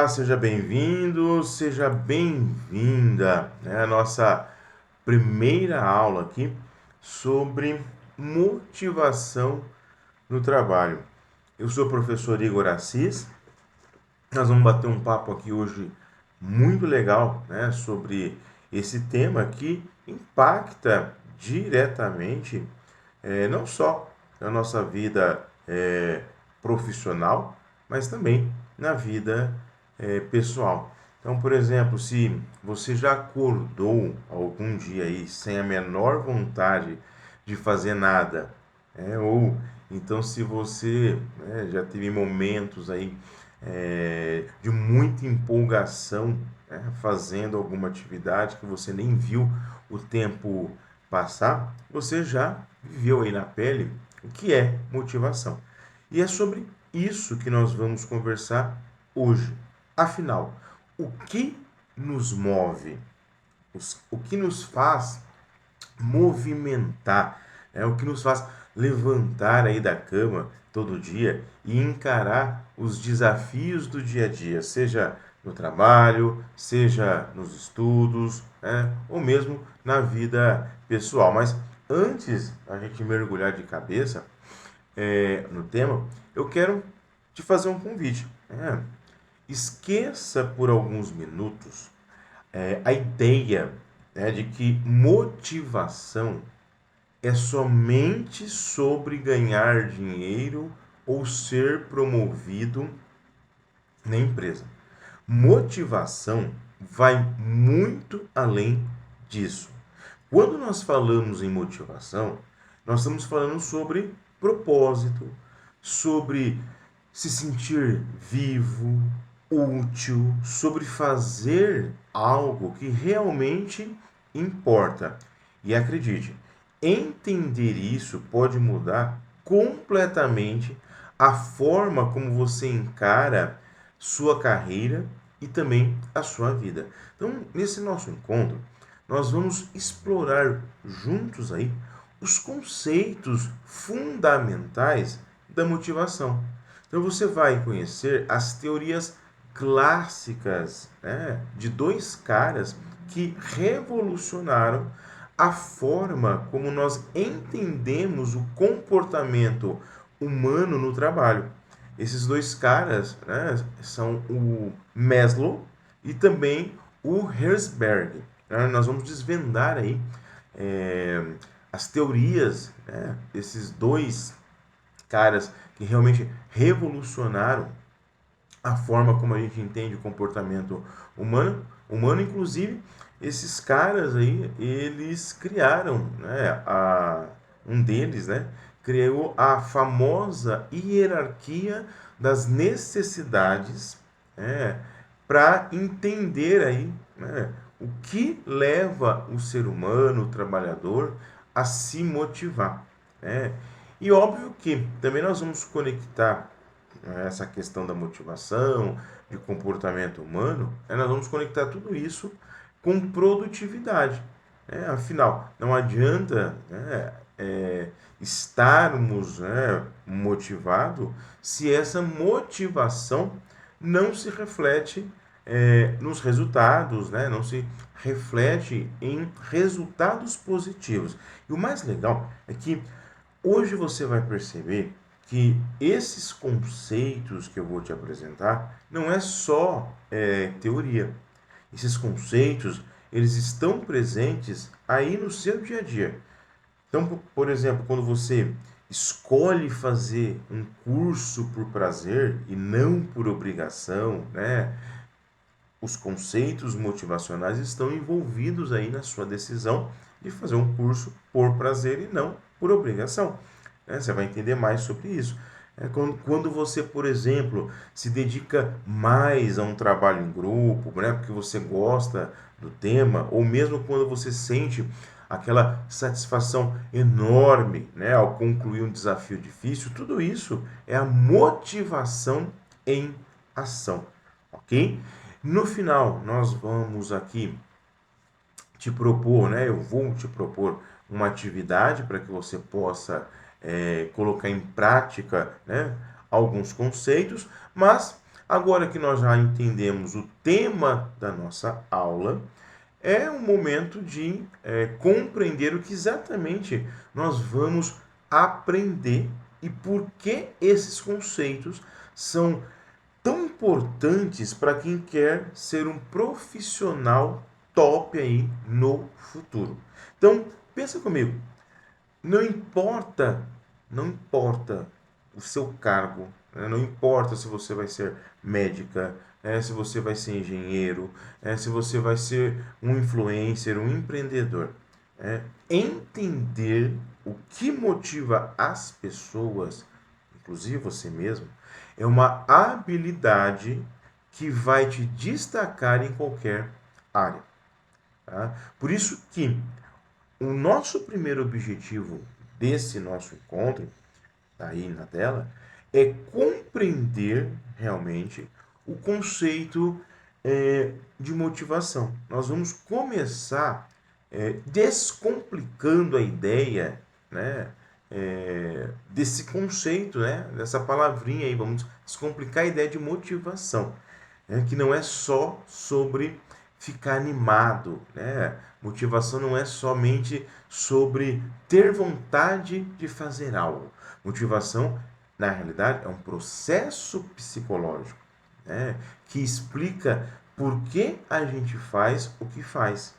Olá, seja bem-vindo, seja bem-vinda, né? A nossa primeira aula aqui sobre motivação no trabalho. Eu sou o professor Igor Assis. Nós vamos bater um papo aqui hoje muito legal, né, sobre esse tema que impacta diretamente, não só na nossa vida profissional, mas também na vida pessoal. Então, por exemplo, se você já acordou algum dia aí sem a menor vontade de fazer nada, ou então se você já teve momentos aí de muita empolgação, fazendo alguma atividade que você nem viu o tempo passar, você já viveu aí na pele o que é motivação. E é sobre isso que nós vamos conversar hoje. Afinal, o que nos move? O que nos faz movimentar? O que nos faz levantar aí da cama todo dia e encarar os desafios do dia a dia, seja no trabalho, seja nos estudos, ou mesmo na vida pessoal. Mas antes a gente mergulhar de cabeça no tema, eu quero te fazer um convite. Esqueça por alguns minutos a ideia, de que motivação é somente sobre ganhar dinheiro ou ser promovido na empresa. Motivação vai muito além disso. Quando nós falamos em motivação, nós estamos falando sobre propósito, sobre se sentir vivo, útil, sobre fazer algo que realmente importa. E acredite, entender isso pode mudar completamente a forma como você encara sua carreira e também a sua vida. Então, nesse nosso encontro, nós vamos explorar juntos aí os conceitos fundamentais da motivação. Então você vai conhecer as teorias clássicas, de dois caras que revolucionaram a forma como nós entendemos o comportamento humano no trabalho. Esses dois caras, são o Maslow e também o Herzberg. Nós vamos desvendar aí as teorias, desses dois caras que realmente revolucionaram a forma como a gente entende o comportamento humano, inclusive esses caras aí, eles criaram, um deles, criou a famosa hierarquia das necessidades, para entender aí, o que leva o ser humano, o trabalhador, a se motivar. E óbvio que também nós vamos conectar essa questão da motivação, de comportamento humano, nós vamos conectar tudo isso com produtividade. Afinal, não adianta estarmos motivados se essa motivação não se reflete nos resultados, não se reflete em resultados positivos. E o mais legal é que hoje você vai perceber que esses conceitos que eu vou te apresentar não é só teoria. Esses conceitos, eles estão presentes aí no seu dia a dia. Então, por exemplo, quando você escolhe fazer um curso por prazer e não por obrigação, os conceitos motivacionais estão envolvidos aí na sua decisão de fazer um curso por prazer e não por obrigação. Você vai entender mais sobre isso. Quando você, por exemplo, se dedica mais a um trabalho em grupo, porque você gosta do tema, ou mesmo quando você sente aquela satisfação enorme, ao concluir um desafio difícil, tudo isso é a motivação em ação, ok? No final, nós vamos aqui te propor, eu vou te propor uma atividade para que você possa colocar em prática, alguns conceitos, mas Agora que nós já entendemos o tema da nossa aula, é o momento de compreender o que exatamente nós vamos aprender e por que esses conceitos são tão importantes para quem quer ser um profissional top aí no futuro. Então, pensa comigo, não importa, não importa o seu cargo, né? Não importa se você vai ser médica, se você vai ser engenheiro, se você vai ser um influencer, um empreendedor. Entender o que motiva as pessoas, inclusive você mesmo, é uma habilidade que vai te destacar em qualquer área. Tá? Por isso que o nosso primeiro objetivo desse nosso encontro, tá aí na tela, é compreender realmente o conceito de motivação. Nós vamos começar descomplicando a ideia, né, desse conceito, né, dessa palavrinha aí. Vamos descomplicar a ideia de motivação, né, que não é só sobre ficar animado, né? Motivação não é somente sobre ter vontade de fazer algo. Motivação, na realidade, é um processo psicológico, né, que explica por que a gente faz o que faz.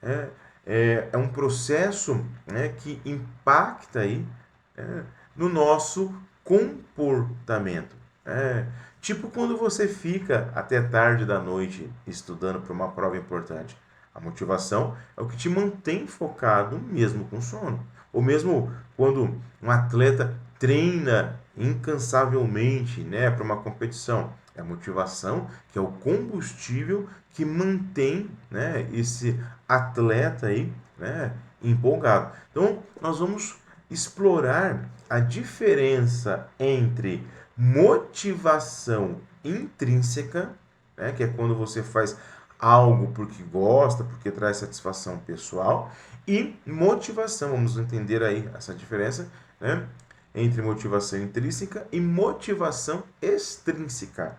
É, é um processo, né, que impacta aí, é, no nosso comportamento. Tipo quando você fica até tarde da noite estudando para uma prova importante. A motivação é o que te mantém focado mesmo com sono. Ou mesmo quando um atleta treina incansavelmente, né, para uma competição. É a motivação que é o combustível que mantém, né, esse atleta aí, né, empolgado. Então, nós vamos explorar a diferença entre motivação intrínseca, né, que é quando você faz algo porque gosta, porque traz satisfação pessoal, e motivação. Vamos entender aí essa diferença, né, entre motivação intrínseca e motivação extrínseca,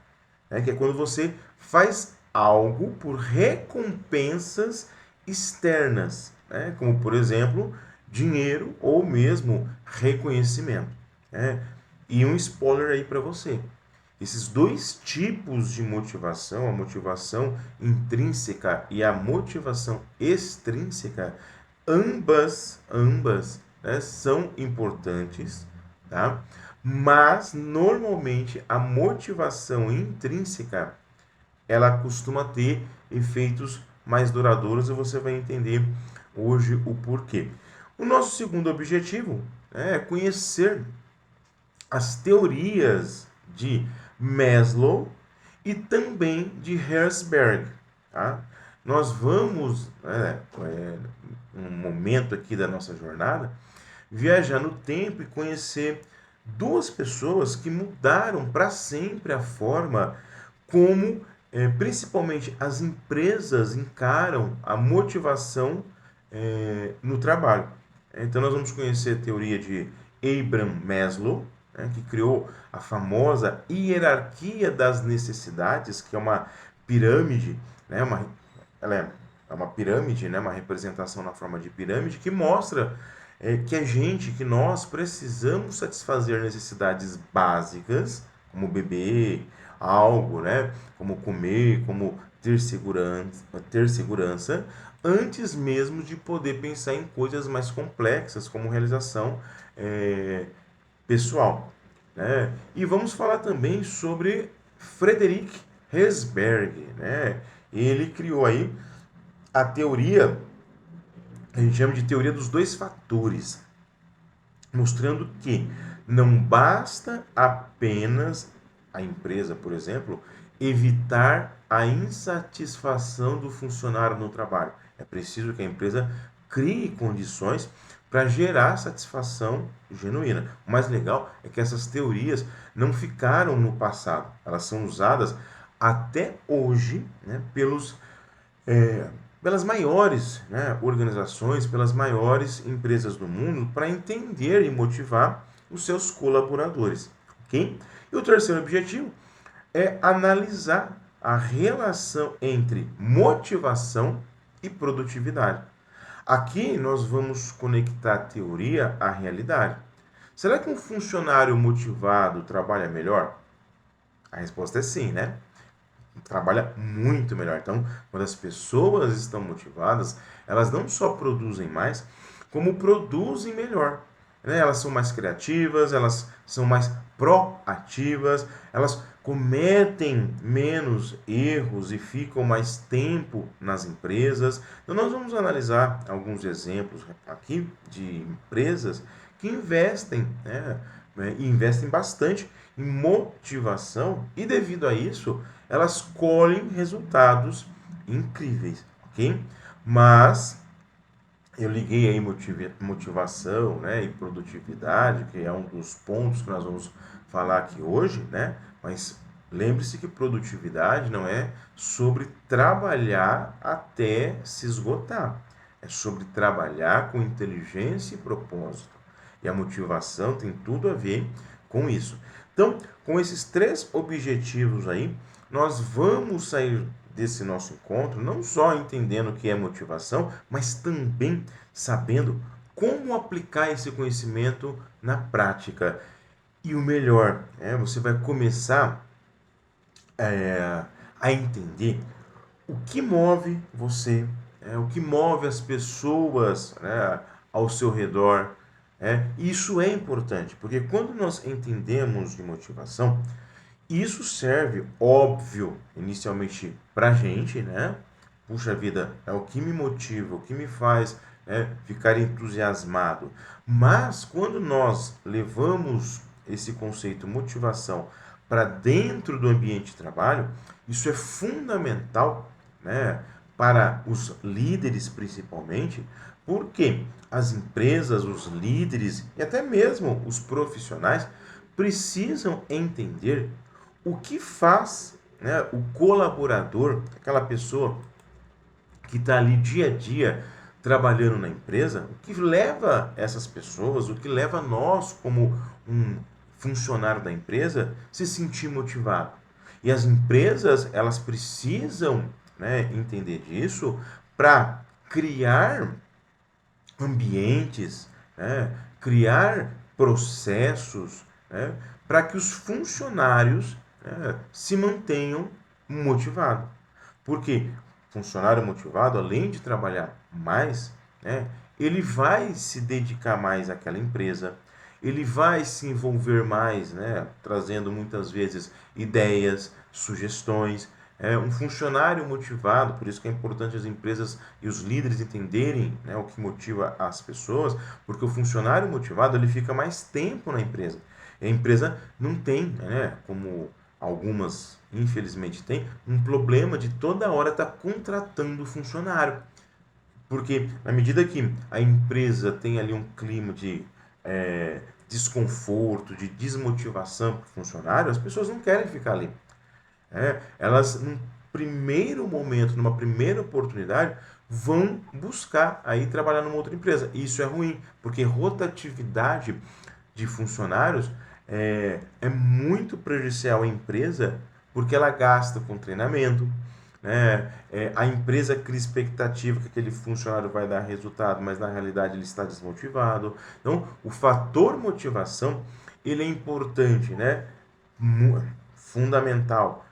né, que é quando você faz algo por recompensas externas, né, como por exemplo dinheiro ou mesmo reconhecimento. Né? E um spoiler aí para você. Esses dois tipos de motivação, a motivação intrínseca e a motivação extrínseca, ambas, né, são importantes, tá? Mas normalmente a motivação intrínseca ela costuma ter efeitos mais duradouros e você vai entender hoje o porquê. O nosso segundo objetivo é conhecer as teorias de Maslow e também de Herzberg. Tá? Nós vamos, um momento aqui da nossa jornada, viajar no tempo e conhecer duas pessoas que mudaram para sempre a forma como, principalmente, as empresas encaram a motivação no trabalho. Então, nós vamos conhecer a teoria de Abraham Maslow, né, que criou a famosa hierarquia das necessidades, que é uma pirâmide, né, ela é uma pirâmide, né, uma representação na forma de pirâmide, que mostra que nós precisamos satisfazer necessidades básicas, como beber, algo, né, como comer, como ter segurança, antes mesmo de poder pensar em coisas mais complexas, como realização pessoal. Né? E vamos falar também sobre Frederick Herzberg. Né? Ele criou aí a teoria, a gente chama de teoria dos dois fatores, mostrando que não basta apenas a empresa, por exemplo, evitar a insatisfação do funcionário no trabalho. É preciso que a empresa crie condições para gerar satisfação genuína. O mais legal é que essas teorias não ficaram no passado, elas são usadas até hoje, né, pelas maiores, né, organizações, pelas maiores empresas do mundo para entender e motivar os seus colaboradores. Ok? E o terceiro objetivo é analisar a relação entre motivação e produtividade. Aqui nós vamos conectar a teoria à realidade. Será que um funcionário motivado trabalha melhor? A resposta é sim, né? Trabalha muito melhor. Então, quando as pessoas estão motivadas, elas não só produzem mais, como produzem melhor. Né? Elas são mais criativas, elas são mais proativas, elas cometem menos erros e ficam mais tempo nas empresas. Então, nós vamos analisar alguns exemplos aqui de empresas que investem, e investem bastante em motivação e, devido a isso, elas colhem resultados incríveis, ok? Mas eu liguei aí motivação, né, e produtividade, que é um dos pontos que nós vamos falar aqui hoje, né? Mas lembre-se que produtividade não é sobre trabalhar até se esgotar. É sobre trabalhar com inteligência e propósito. E a motivação tem tudo a ver com isso. Então, com esses três objetivos aí, nós vamos sair desse nosso encontro não só entendendo o que é motivação, mas também sabendo como aplicar esse conhecimento na prática. E o melhor, você vai começar a entender o que move você, o que move as pessoas, né, ao seu redor. Isso é importante, porque quando nós entendemos de motivação, isso serve, óbvio, inicialmente para a gente, né? Puxa vida, é o que me motiva, o que me faz, ficar entusiasmado. Mas quando nós levamos esse conceito motivação para dentro do ambiente de trabalho, isso é fundamental, né, para os líderes principalmente, porque as empresas, os líderes e até mesmo os profissionais precisam entender o que faz, né, o colaborador, aquela pessoa que está ali dia a dia trabalhando na empresa, o que leva essas pessoas, o que leva nós como um funcionário da empresa se sentir motivado. E as empresas, elas precisam, né, entender disso para criar ambientes, né, criar processos, né, para que os funcionários, se mantenham motivados. Porque funcionário motivado, além de trabalhar mais, ele vai se dedicar mais àquela empresa, ele vai se envolver mais, trazendo muitas vezes ideias, sugestões. Um funcionário motivado, por isso que é importante as empresas e os líderes entenderem, o que motiva as pessoas, porque o funcionário motivado ele fica mais tempo na empresa. E a empresa não tem, como algumas infelizmente têm, um problema de toda hora estar contratando funcionário. Porque na medida que a empresa tem ali um clima de desconforto, de desmotivação para o funcionário, as pessoas não querem ficar ali. Elas, num primeiro momento, numa primeira oportunidade, vão buscar aí trabalhar numa outra empresa. E isso é ruim, porque rotatividade de funcionários é muito prejudicial à empresa, porque ela gasta com treinamento, né? A empresa cria expectativa que aquele funcionário vai dar resultado, mas na realidade ele está desmotivado. Então, o fator motivação ele é importante, né? Fundamental,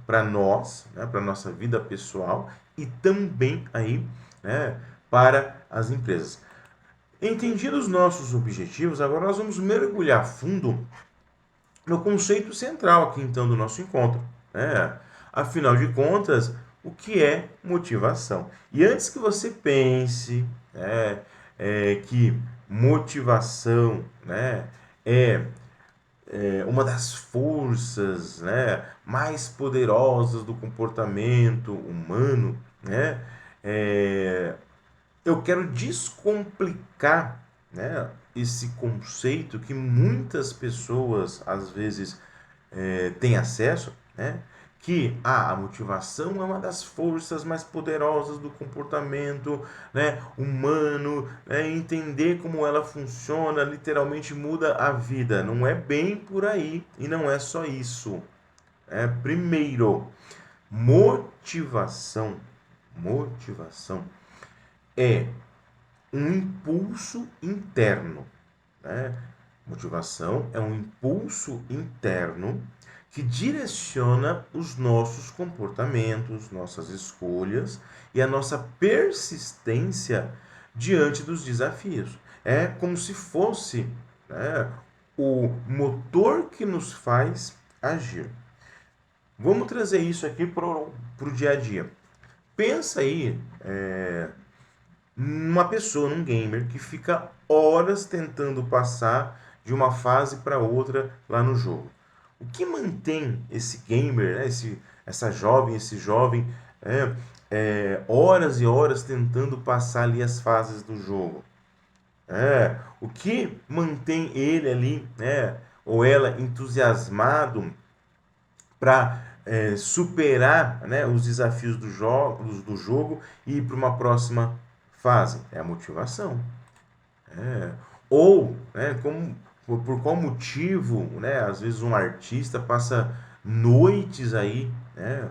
para nós, para nossa vida pessoal e também aí, para as empresas. Entendidos os nossos objetivos, agora nós vamos mergulhar fundo no conceito central aqui então do nosso encontro. Afinal de contas, o que é motivação? E antes que você pense que motivação, é uma das forças, mais poderosas do comportamento humano, é, eu quero descomplicar, esse conceito que muitas pessoas às vezes têm acesso, que a motivação é uma das forças mais poderosas do comportamento, humano, entender como ela funciona literalmente muda a vida. Não é bem por aí e não é só isso. Primeiro, motivação. Motivação é um impulso interno, né? Motivação é um impulso interno que direciona os nossos comportamentos, nossas escolhas e a nossa persistência diante dos desafios. É como se fosse, né, o motor que nos faz agir. Vamos trazer isso aqui para o dia a dia. Pensa aí, numa pessoa, num gamer, que fica horas tentando passar de uma fase para outra lá no jogo. O que mantém esse gamer, né, esse jovem, horas e horas tentando passar ali as fases do jogo? O que mantém ele ali, né, ou ela entusiasmado para superar, né, os desafios do jogo e ir para uma próxima fase? É a motivação. É. Ou, né, por qual motivo, né, às vezes um artista passa noites aí, né,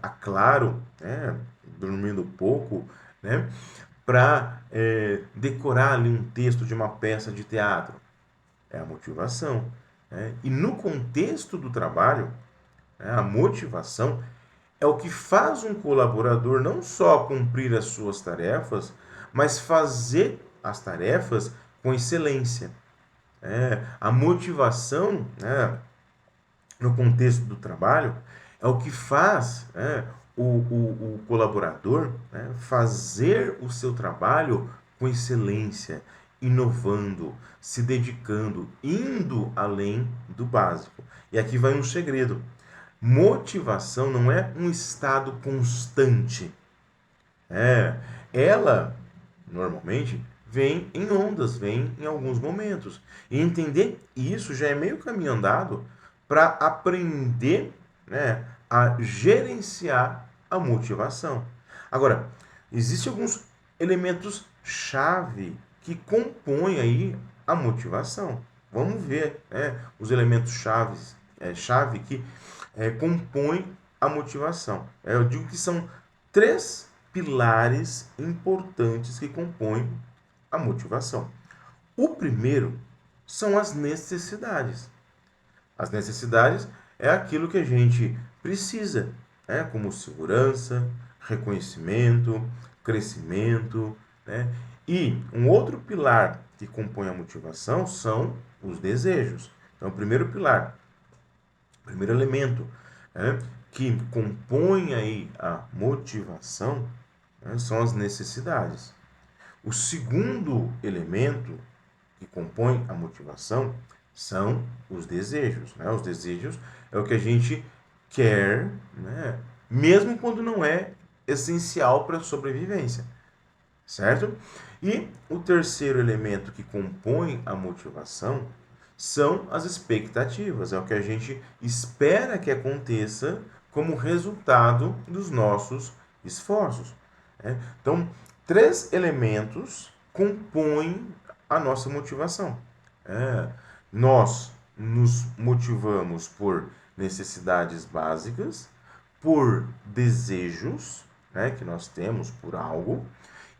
a claro, né, dormindo pouco, né, para decorar ali um texto de uma peça de teatro. É a motivação. Né? E no contexto do trabalho, né, a motivação é o que faz um colaborador não só cumprir as suas tarefas, mas fazer as tarefas com excelência. A motivação, né, no contexto do trabalho, é o que faz, né, o colaborador, né, fazer o seu trabalho com excelência, inovando, se dedicando, indo além do básico. E aqui vai um segredo. Motivação não é um estado constante. Ela, normalmente, vem em ondas, vem em alguns momentos. E entender isso já é meio caminho andado para aprender, né, a gerenciar a motivação. Agora, existem alguns elementos chave que compõem aí a motivação. Vamos ver, né, os elementos chave que compõem a motivação. Eu digo que são três pilares importantes que compõem a motivação. O primeiro são as necessidades. As necessidades é aquilo que a gente precisa, né? Como segurança, reconhecimento, crescimento, né? E um outro pilar que compõe a motivação são os desejos. Então, o primeiro pilar, o primeiro elemento, né, que compõe aí a motivação, né, são as necessidades. O segundo elemento que compõe a motivação são os desejos. Né? Os desejos é o que a gente quer, né? Mesmo quando não é essencial para a sobrevivência, certo? E o terceiro elemento que compõe a motivação são as expectativas, é o que a gente espera que aconteça como resultado dos nossos esforços. Né? Então, três elementos compõem a nossa motivação. Nós nos motivamos por necessidades básicas, por desejos, né, que nós temos por algo,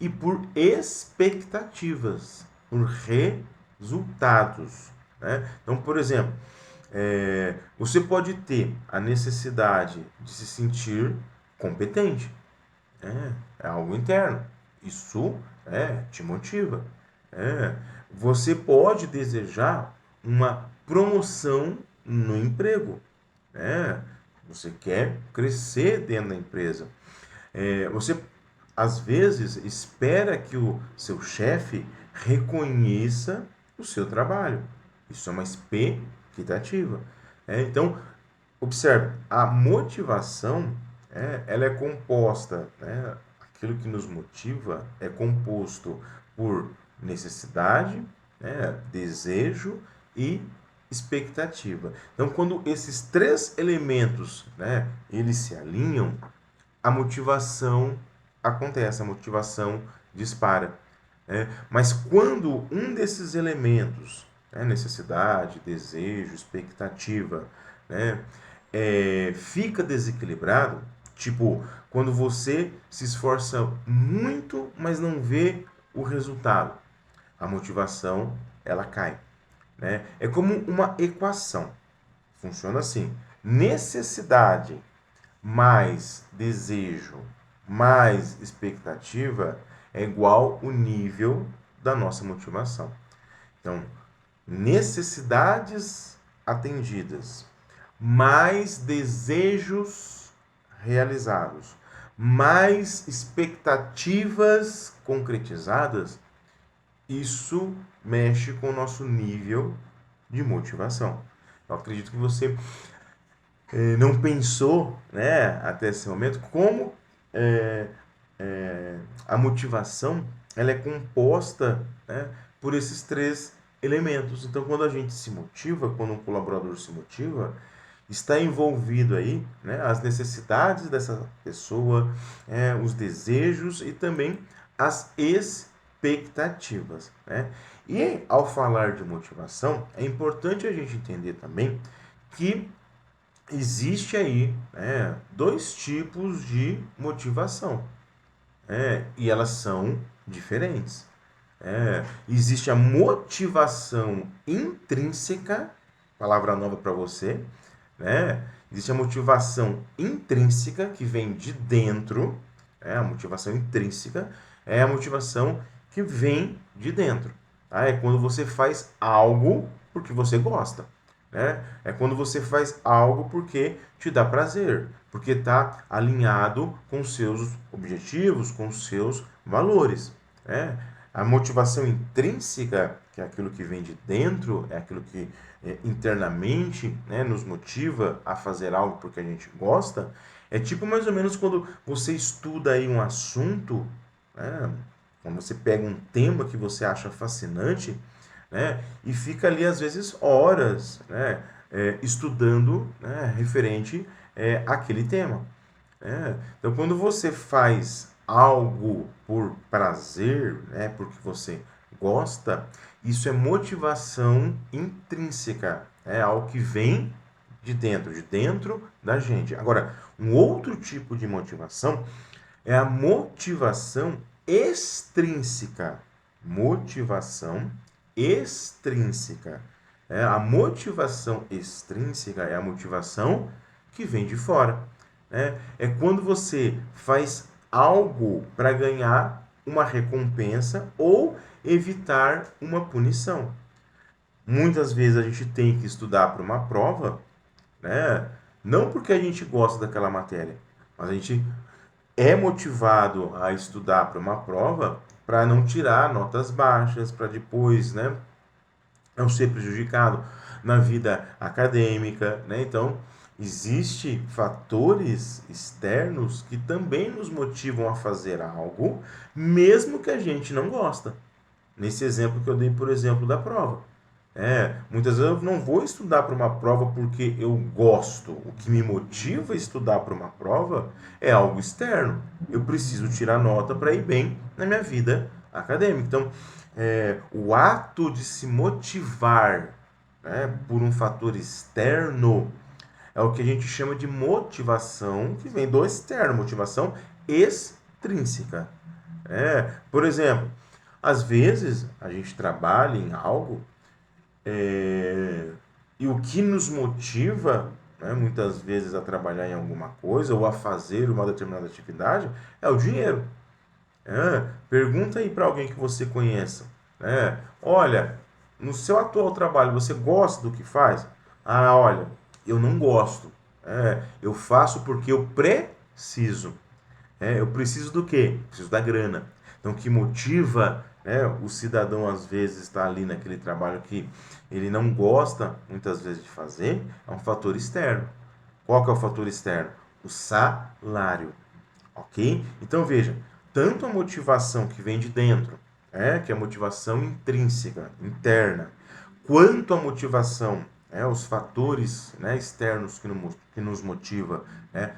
e por expectativas, por resultados. Né? Então, por exemplo, você pode ter a necessidade de se sentir competente. É algo interno. Isso te motiva. Você pode desejar uma promoção no emprego. Você quer crescer dentro da empresa. Você, às vezes, espera que o seu chefe reconheça o seu trabalho. Isso é uma expectativa. Então, observe, a motivação, ela é composta, né? Aquilo que nos motiva é composto por necessidade, né? Desejo e expectativa. Então, quando esses três elementos, né, eles se alinham, a motivação acontece, a motivação dispara. Mas quando um desses elementos, né, necessidade, desejo, expectativa, né, fica desequilibrado, tipo, quando você se esforça muito, mas não vê o resultado, a motivação ela cai, né? É como uma equação. Funciona assim: necessidade mais desejo mais expectativa é igual o nível da nossa motivação. Então, necessidades atendidas, mais desejos realizados, mais expectativas concretizadas, isso mexe com o nosso nível de motivação. Eu acredito que você não pensou, né, até esse momento, como é, a motivação ela é composta, né, por esses três elementos. Então, quando a gente se motiva, quando um colaborador se motiva, está envolvido aí, né, as necessidades dessa pessoa, os desejos e também as expectativas, né? E ao falar de motivação, é importante a gente entender também que existe aí, dois tipos de motivação, e elas são diferentes. Existe a motivação intrínseca, palavra nova para você, né? Existe a motivação intrínseca que vem de dentro, a motivação intrínseca é a motivação que vem de dentro, tá? É quando você faz algo porque você gosta, né? É quando você faz algo porque te dá prazer, porque está alinhado com seus objetivos, com seus valores, né? A motivação intrínseca, que é aquilo que vem de dentro, é aquilo que internamente, né, nos motiva a fazer algo porque a gente gosta, é tipo mais ou menos quando você estuda aí um assunto, né, quando você pega um tema que você acha fascinante, né, e fica ali às vezes horas, né, estudando, né, referente àquele tema. Então, quando você faz algo por prazer, né, porque você gosta, isso é motivação intrínseca, é algo que vem de dentro da gente. Agora, um outro tipo de motivação é a motivação extrínseca. Motivação extrínseca. A motivação extrínseca é a motivação que vem de fora. É quando você faz algo para ganhar uma recompensa ou evitar uma punição. Muitas vezes a gente tem que estudar para uma prova, né? Não porque a gente gosta daquela matéria, mas a gente é motivado a estudar para uma prova para não tirar notas baixas, para depois, né, não ser prejudicado na vida acadêmica, né? Então, existe fatores externos que também nos motivam a fazer algo, mesmo que a gente não gosta. Nesse exemplo que eu dei, por exemplo, da prova. Muitas vezes eu não vou estudar para uma prova porque eu gosto. O que me motiva a estudar para uma prova é algo externo. Eu preciso tirar nota para ir bem na minha vida acadêmica. Então, o ato de se motivar, né, por um fator externo é o que a gente chama de motivação, que vem do externo, motivação extrínseca. Por exemplo, às vezes a gente trabalha em algo e o que nos motiva, né, muitas vezes a trabalhar em alguma coisa ou a fazer uma determinada atividade é o dinheiro. Pergunta aí para alguém que você conheça. Olha, no seu atual trabalho, você gosta do que faz? Ah, olha, eu não gosto. Eu faço porque eu preciso. Eu preciso do quê? Preciso da grana. Então, o que motiva, né, o cidadão, às vezes, estar ali naquele trabalho que ele não gosta, muitas vezes, de fazer, é um fator externo. Qual que é o fator externo? O salário. Ok? Então, veja, tanto a motivação que vem de dentro, que é a motivação intrínseca, interna, quanto a motivação, os fatores, né, externos que nos motiva,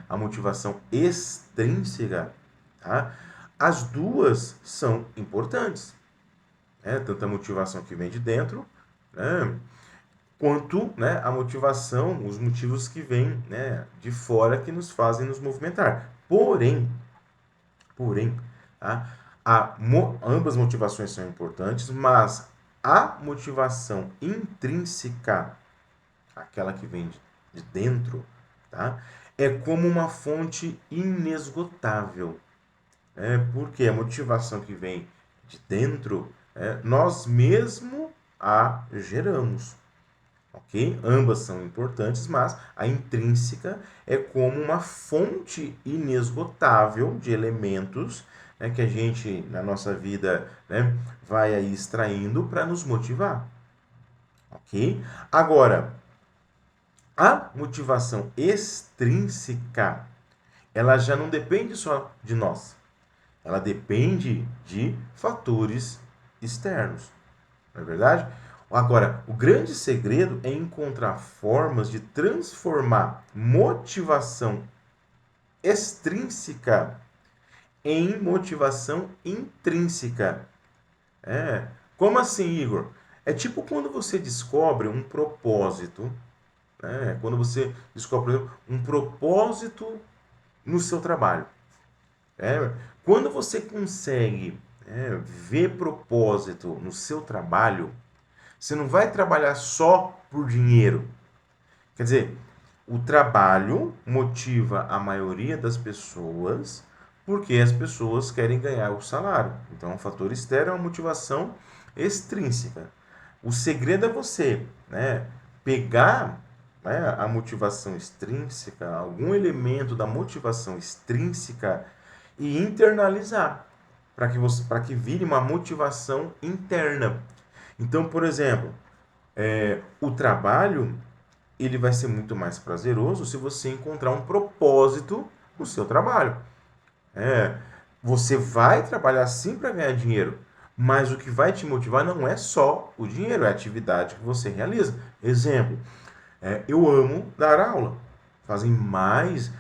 a motivação extrínseca, tá? As duas são importantes. Tanto a motivação que vem de dentro, né, quanto, né, a motivação, os motivos que vêm, né, de fora que nos fazem nos movimentar. Porém, tá? Ambas motivações são importantes, mas a motivação intrínseca, aquela que vem de dentro, tá? É como uma fonte inesgotável. Porque a motivação que vem de dentro, nós mesmo a geramos. Ok? Ambas são importantes, mas a intrínseca é como uma fonte inesgotável de elementos, né, que a gente, na nossa vida, né, vai aí extraindo para nos motivar. Ok? Agora, a motivação extrínseca, ela já não depende só de nós. Ela depende de fatores externos. Não é verdade? Agora, o grande segredo é encontrar formas de transformar motivação extrínseca em motivação intrínseca. Como assim, Igor? É tipo quando você descobre um propósito, quando você descobre, por exemplo, um propósito no seu trabalho. Quando você consegue ver propósito no seu trabalho, você não vai trabalhar só por dinheiro. Quer dizer, o trabalho motiva a maioria das pessoas porque as pessoas querem ganhar o salário. Então, o fator externo é uma motivação extrínseca. O segredo é você, pegar, a motivação extrínseca, algum elemento da motivação extrínseca e internalizar para que vire uma motivação interna. Então, por exemplo, o trabalho ele vai ser muito mais prazeroso se você encontrar um propósito no seu trabalho. É, Você vai trabalhar sim para ganhar dinheiro, mas o que vai te motivar não é só o dinheiro, é a atividade que você realiza. Exemplo, eu amo dar aula. Fazem mais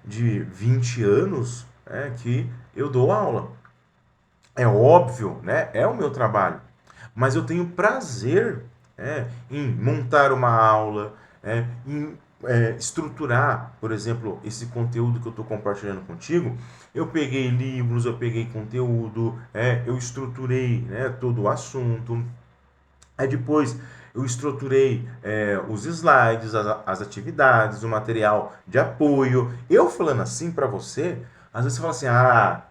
de 20 anos que eu dou aula. É óbvio, né? É o meu trabalho. Mas eu tenho prazer em montar uma aula, em estruturar, por exemplo, esse conteúdo que eu estou compartilhando contigo. Eu peguei livros, eu peguei conteúdo, eu estruturei todo o assunto. Aí depois eu estruturei os slides, as atividades, o material de apoio. Eu falando assim para você, às vezes você fala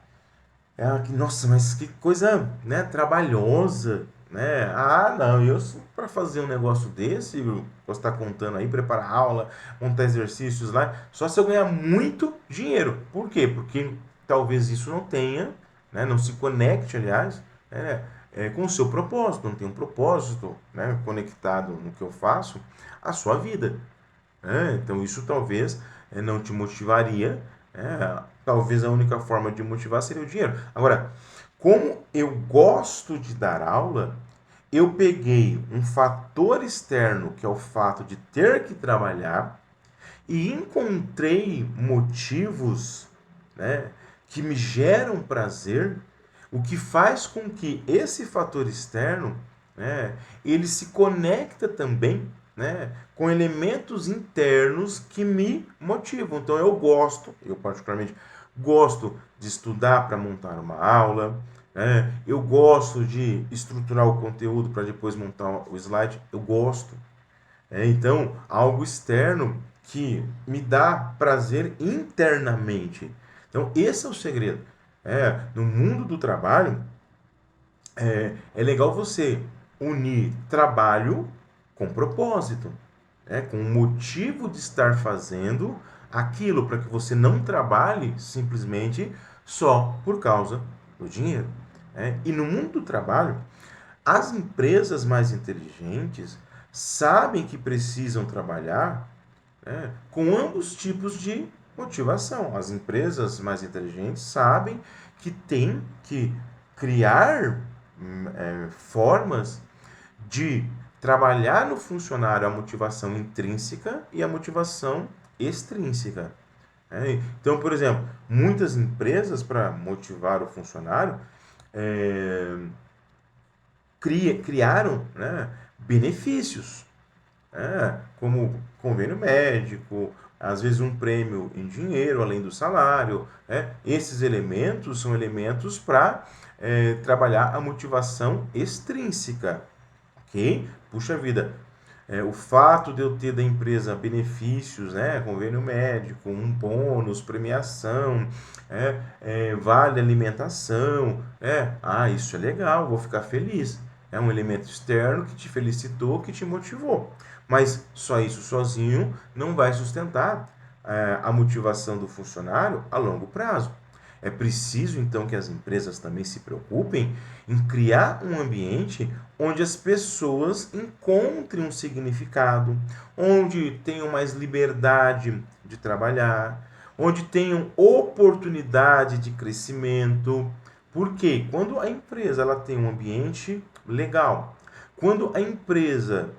assim, nossa, mas que coisa, trabalhosa, né? Não, eu para fazer um negócio desse, você está contando aí, preparar aula, montar exercícios lá, só se eu ganhar muito dinheiro. Por quê? Porque talvez isso não tenha, não se conecte, aliás, com o seu propósito, não tem um propósito, conectado no que eu faço, à sua vida. Então isso talvez não te motivaria. Talvez a única forma de motivar seria o dinheiro. Agora, como eu gosto de dar aula, eu peguei um fator externo, que é o fato de ter que trabalhar, e encontrei motivos, que me geram prazer, o que faz com que esse fator externo, ele se conecta também, com elementos internos que me motivam. Então eu particularmente gosto de estudar para montar uma aula, eu gosto de estruturar o conteúdo para depois montar o slide, eu gosto. Então, algo externo que me dá prazer internamente. Então, esse é o segredo. No mundo do trabalho, é legal você unir trabalho com propósito, com o motivo de estar fazendo aquilo, para que você não trabalhe simplesmente só por causa do dinheiro. E no mundo do trabalho, as empresas mais inteligentes sabem que precisam trabalhar com ambos tipos de motivação. As empresas mais inteligentes sabem que tem que criar formas de trabalhar no funcionário a motivação intrínseca e a motivação extrínseca. Então, por exemplo, muitas empresas, para motivar o funcionário, criaram benefícios. como convênio médico, às vezes um prêmio em dinheiro, além do salário. Esses elementos são elementos para trabalhar a motivação extrínseca, ok? Puxa vida, o fato de eu ter da empresa benefícios, convênio médico, um bônus, premiação, vale alimentação, isso é legal, vou ficar feliz. É um elemento externo que te felicitou, que te motivou. Mas só isso sozinho não vai sustentar a motivação do funcionário a longo prazo. É preciso, então, que as empresas também se preocupem em criar um ambiente onde as pessoas encontrem um significado, onde tenham mais liberdade de trabalhar, onde tenham oportunidade de crescimento. Porque quando a empresa ela tem um ambiente legal, quando a empresa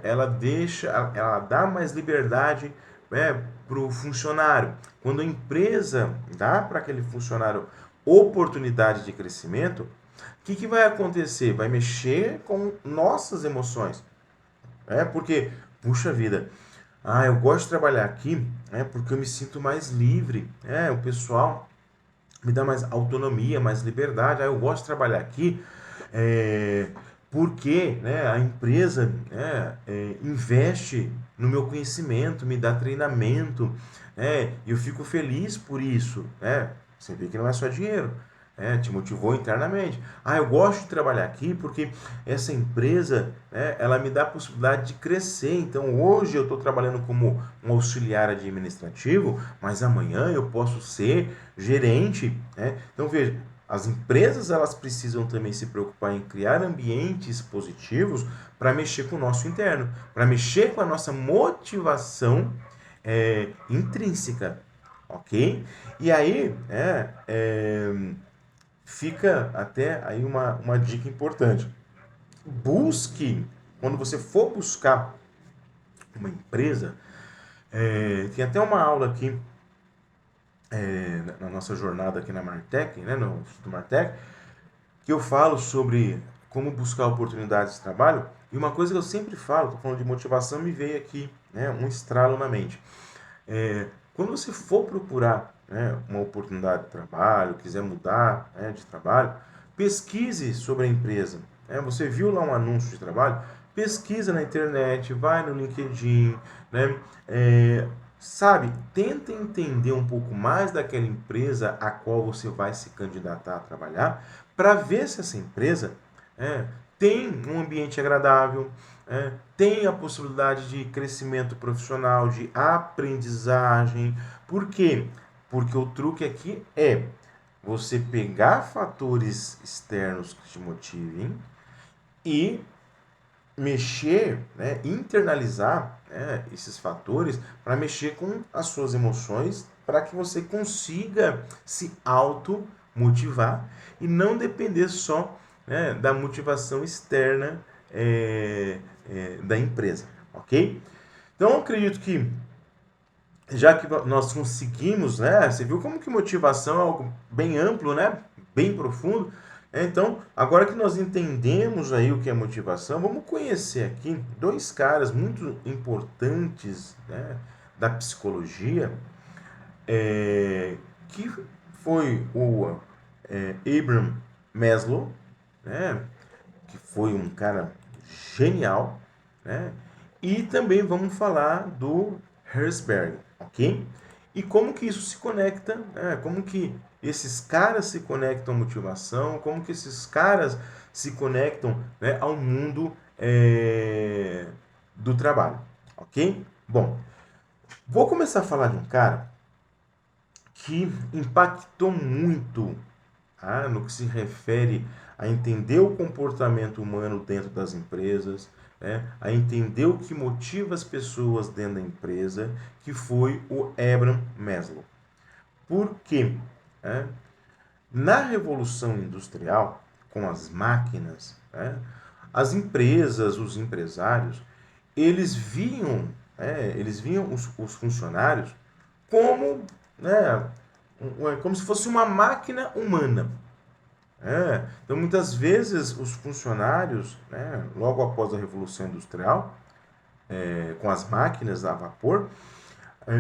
ela dá mais liberdade para o funcionário, quando a empresa dá para aquele funcionário oportunidade de crescimento, o que vai acontecer? Vai mexer com nossas emoções. Porque, puxa vida, eu gosto de trabalhar aqui porque eu me sinto mais livre. O pessoal me dá mais autonomia, mais liberdade. Eu gosto de trabalhar aqui é, porque a empresa investe no meu conhecimento, me dá treinamento, e eu fico feliz por isso. Você vê que não é só dinheiro. Te motivou internamente. Eu gosto de trabalhar aqui porque essa empresa, ela me dá a possibilidade de crescer. Então, hoje eu estou trabalhando como um auxiliar administrativo, mas amanhã eu posso ser gerente. Então, veja, as empresas elas precisam também se preocupar em criar ambientes positivos para mexer com o nosso interno, para mexer com a nossa motivação intrínseca, ok? E aí, fica até aí uma dica importante. Busque, quando você for buscar uma empresa, tem até uma aula aqui na nossa jornada aqui na Martech, no Instituto Martech, que eu falo sobre como buscar oportunidades de trabalho. E uma coisa que eu sempre falo, estou falando de motivação, me veio aqui um estralo na mente. Quando você for procurar uma oportunidade de trabalho, quiser mudar de trabalho, pesquise sobre a empresa. Você viu lá um anúncio de trabalho? Pesquisa na internet, vai no LinkedIn, sabe? Tenta entender um pouco mais daquela empresa a qual você vai se candidatar a trabalhar, para ver se essa empresa tem um ambiente agradável, tem a possibilidade de crescimento profissional, de aprendizagem. Por quê? Porque o truque aqui é você pegar fatores externos que te motivem e mexer, internalizar esses fatores para mexer com as suas emoções, para que você consiga se automotivar e não depender só da motivação externa da empresa, ok? Então, eu acredito que já que nós conseguimos, você viu como que motivação é algo bem amplo, bem profundo. Então, agora que nós entendemos aí o que é motivação, vamos conhecer aqui dois caras muito importantes, da psicologia, que foi o Abraham Maslow, que foi um cara genial, e também vamos falar do Herzberg, ok? E como que isso se conecta, como que esses caras se conectam à motivação, como que esses caras se conectam ao mundo do trabalho, ok? Bom, vou começar a falar de um cara que impactou muito no que se refere a entender o comportamento humano dentro das empresas, a entender o que motiva as pessoas dentro da empresa, que foi o Abraham Maslow. Por quê? Na Revolução Industrial, com as máquinas, as empresas, os empresários, eles viam os funcionários como, como se fosse uma máquina humana. Então, muitas vezes, os funcionários, logo após a Revolução Industrial, com as máquinas a vapor,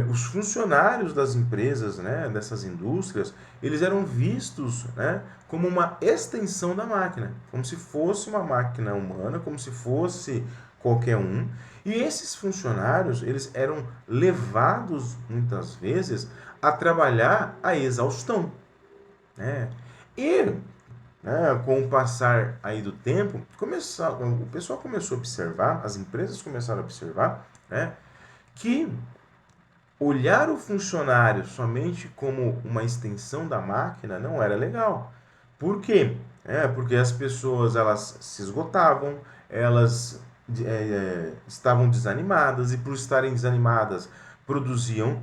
os funcionários das empresas, né, dessas indústrias, eles eram vistos, né, como uma extensão da máquina, como se fosse uma máquina humana, como se fosse qualquer um. E esses funcionários, eles eram levados muitas vezes a trabalhar a exaustão, né? E, né, com o passar aí do tempo, o pessoal começou a observar, as empresas começaram a observar, né, que olhar o funcionário somente como uma extensão da máquina não era legal. Por quê? Porque as pessoas elas se esgotavam, elas estavam desanimadas e por estarem desanimadas produziam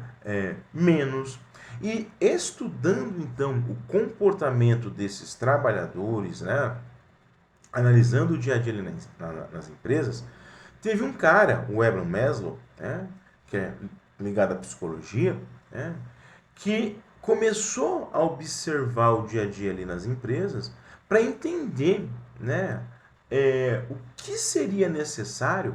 menos. E estudando então o comportamento desses trabalhadores, né, analisando o dia a dia ali nas empresas, teve um cara, o Abraham Maslow, né, que é ligado à psicologia, né, que começou a observar o dia a dia ali nas empresas para entender, né, o que seria necessário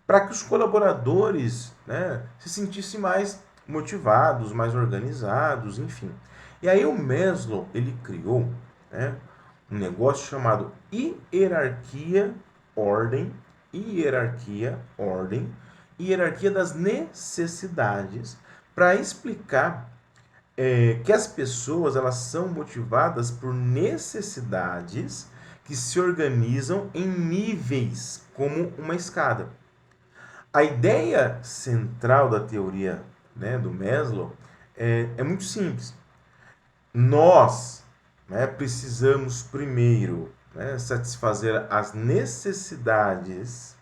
para que os colaboradores, né, se sentissem mais motivados, mais organizados, enfim. E aí o Maslow ele criou, né, um negócio chamado hierarquia, ordem, hierarquia, ordem, hierarquia das necessidades, para explicar que as pessoas elas são motivadas por necessidades que se organizam em níveis, como uma escada. A ideia central da teoria, né, do Maslow é muito simples. Nós, né, precisamos primeiro, né, satisfazer as necessidades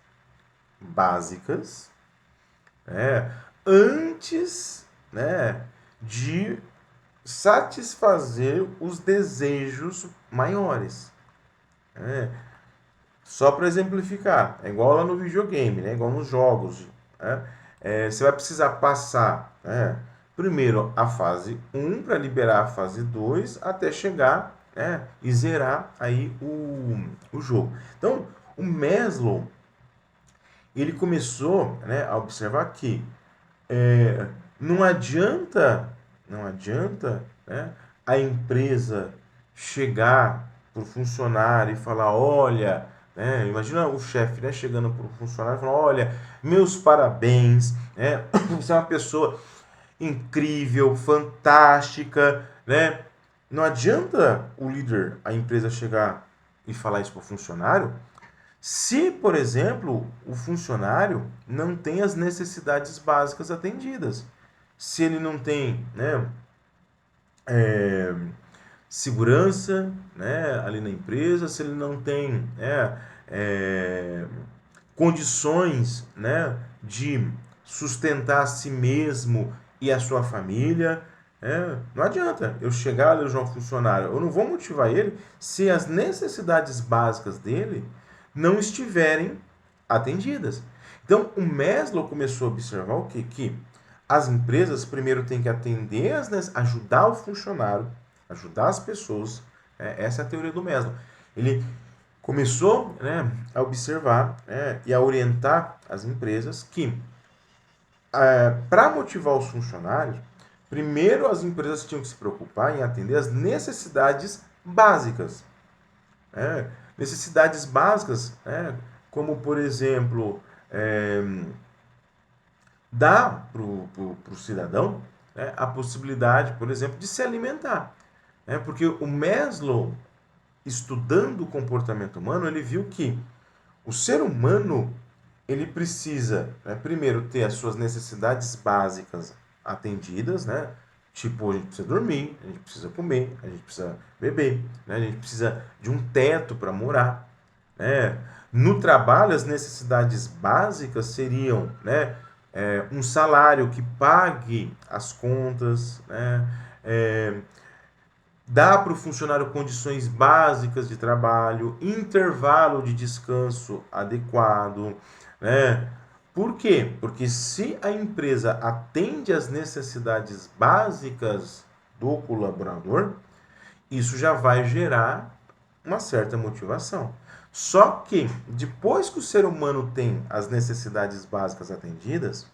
básicas, né, antes, né, de satisfazer os desejos maiores. Né? Só para exemplificar, é igual lá no videogame, né? Igual nos jogos. Né? Você vai precisar passar, né, primeiro a fase 1 para liberar a fase 2 até chegar, né, e zerar aí o jogo. Então, o Maslow ele começou, né, a observar que é, não adianta, né, a empresa chegar para o funcionário e falar, olha, né, imagina o chefe, né, chegando para o funcionário e falar, olha, meus parabéns, né, você é uma pessoa incrível, fantástica, né? Não adianta o líder, a empresa chegar e falar isso para o funcionário, se, por exemplo, o funcionário não tem as necessidades básicas atendidas. Se ele não tem, né, é, segurança, né, ali na empresa, se ele não tem, condições, né, de sustentar a si mesmo e a sua família, não adianta eu chegar ali um funcionário, eu não vou motivar ele se as necessidades básicas dele não estiverem atendidas. Então, o Maslow começou a observar o quê? Que as empresas primeiro têm que atender, ajudar o funcionário, ajudar as pessoas. Essa é a teoria do Maslow. Ele começou, né, a observar, né, e a orientar as empresas que, para motivar os funcionários, primeiro as empresas tinham que se preocupar em atender as necessidades básicas. Necessidades básicas, como, por exemplo, dar para o cidadão, a possibilidade, por exemplo, de se alimentar. Porque o Maslow, estudando o comportamento humano, ele viu que o ser humano ele precisa, né, primeiro ter as suas necessidades básicas atendidas, né? Tipo, a gente precisa dormir, a gente precisa comer, a gente precisa beber, né? A gente precisa de um teto para morar, né? No trabalho, as necessidades básicas seriam, né, um salário que pague as contas, né? Dá para o funcionário condições básicas de trabalho, intervalo de descanso adequado, né? Por quê? Porque se a empresa atende às necessidades básicas do colaborador, isso já vai gerar uma certa motivação. Só que, depois que o ser humano tem as necessidades básicas atendidas,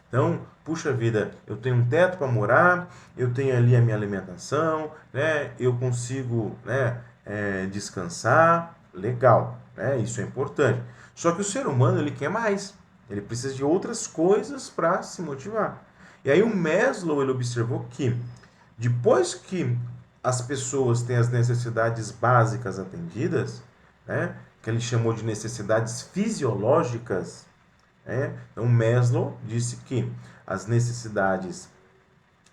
então, puxa vida, eu tenho um teto para morar, eu tenho ali a minha alimentação, né, eu consigo, né, descansar, legal, né, isso é importante. Só que o ser humano, ele quer mais, ele precisa de outras coisas para se motivar. E aí o Maslow, ele observou que depois que as pessoas têm as necessidades básicas atendidas, né, que ele chamou de necessidades fisiológicas, então Maslow disse que as necessidades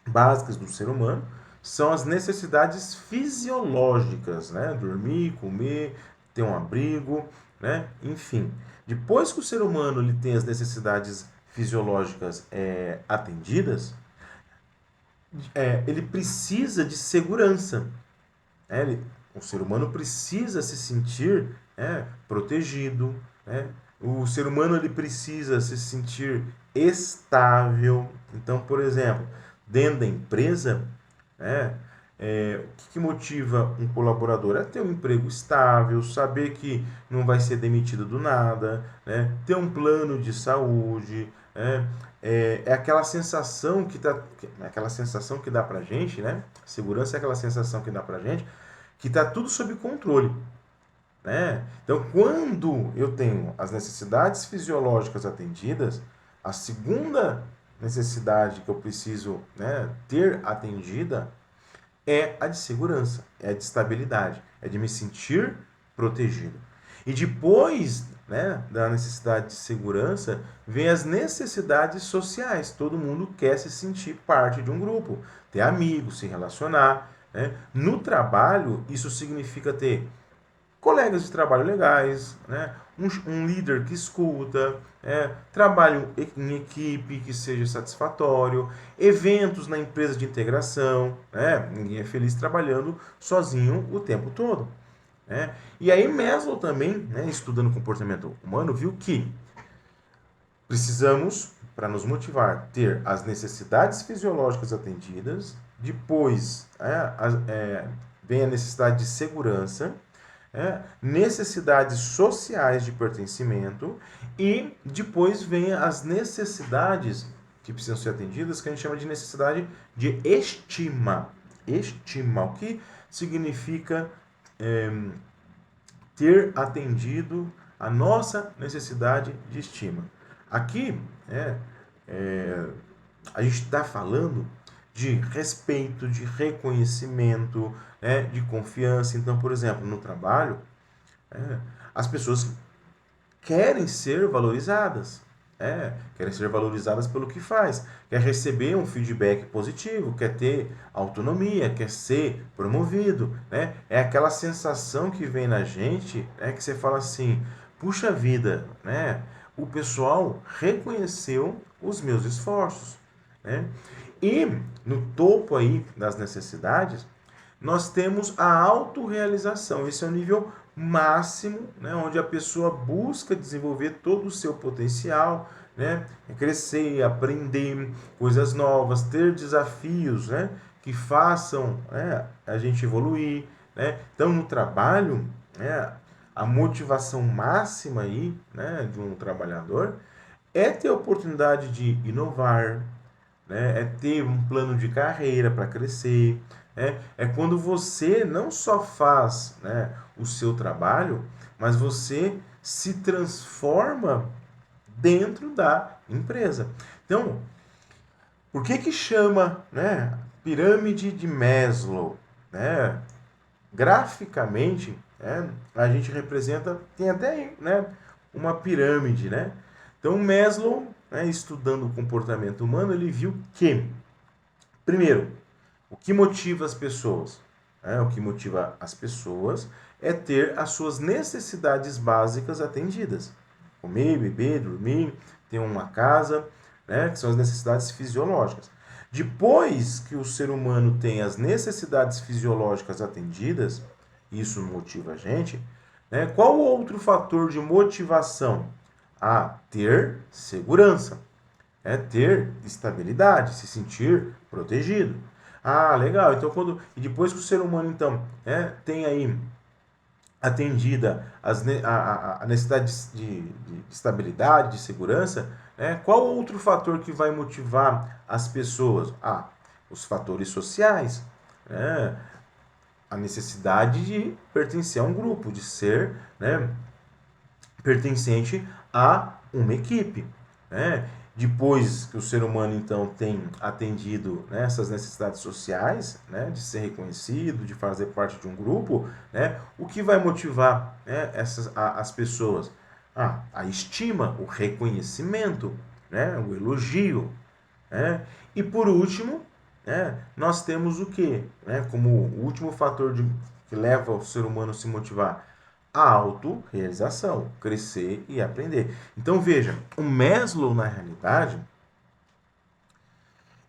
básicas do ser humano são as necessidades fisiológicas, né? Dormir, comer, ter um abrigo, né? Enfim, depois que o ser humano ele tem as necessidades fisiológicas atendidas, ele precisa de segurança. O ser humano precisa se sentir protegido. O ser humano ele precisa se sentir estável. Então, por exemplo, dentro da empresa, né, o que motiva um colaborador? É ter um emprego estável, saber que não vai ser demitido do nada, né, ter um plano de saúde, é aquela sensação aquela sensação que dá pra gente, né? Segurança é aquela sensação que dá pra gente que está tudo sob controle, né? Então, quando eu tenho as necessidades fisiológicas atendidas, a segunda necessidade que eu preciso, né, ter atendida é a de segurança, é a de estabilidade, é de me sentir protegido. E depois, né, da necessidade de segurança, vem as necessidades sociais. Todo mundo quer se sentir parte de um grupo, ter amigos, se relacionar, né? No trabalho, isso significa ter colegas de trabalho legais, né? Um líder que escuta, trabalho em equipe que seja satisfatório, eventos na empresa de integração, né? Ninguém é feliz trabalhando sozinho o tempo todo. Né? E aí Maslow também, né, estudando o comportamento humano, viu que precisamos, para nos motivar, ter as necessidades fisiológicas atendidas, depois vem a necessidade de segurança, necessidades sociais de pertencimento e depois vem as necessidades que precisam ser atendidas, que a gente chama de necessidade de estima. Estima, o que significa ter atendido a nossa necessidade de estima. Aqui, a gente está falando de respeito, de reconhecimento, de confiança. Então, por exemplo, no trabalho, as pessoas querem ser valorizadas. Querem ser valorizadas pelo que faz. Quer receber um feedback positivo, quer ter autonomia, quer ser promovido. Né? É aquela sensação que vem na gente, que você fala assim, puxa vida, né? O pessoal reconheceu os meus esforços. Né? E no topo aí das necessidades, nós temos a autorrealização. Esse é o nível máximo, né, onde a pessoa busca desenvolver todo o seu potencial, né, crescer, aprender coisas novas, ter desafios, né, que façam, a gente evoluir. Né? Então, no trabalho, a motivação máxima aí, né, de um trabalhador é ter a oportunidade de inovar, né? É ter um plano de carreira para crescer. É quando você não só faz, né, o seu trabalho, mas você se transforma dentro da empresa. Então, por que que chama, né, pirâmide de Maslow? Né? Graficamente, a gente representa, tem até, né, uma pirâmide, né? Então, Maslow, né, estudando o comportamento humano, ele viu que, primeiro, o que motiva as pessoas? O que motiva as pessoas é ter as suas necessidades básicas atendidas. Comer, beber, dormir, ter uma casa, né, que são as necessidades fisiológicas. Depois que o ser humano tem as necessidades fisiológicas atendidas, isso motiva a gente, né, qual outro fator de motivação? Ter segurança. É ter estabilidade, se sentir protegido. Legal. Então, e depois que o ser humano então tem aí atendida a necessidade de estabilidade, de segurança, né? Qual outro fator que vai motivar as pessoas? Os fatores sociais, né? A necessidade de pertencer a um grupo, de ser, né, pertencente a uma equipe, né? Depois que o ser humano então tem atendido, né, essas necessidades sociais, né, de ser reconhecido, de fazer parte de um grupo, né, o que vai motivar, né, as pessoas? A estima, o reconhecimento, né, o elogio, né? E por último, né, nós temos o que, né, como o último fator que leva o ser humano a se motivar? A autorrealização, crescer e aprender. Então veja, o Maslow, na realidade,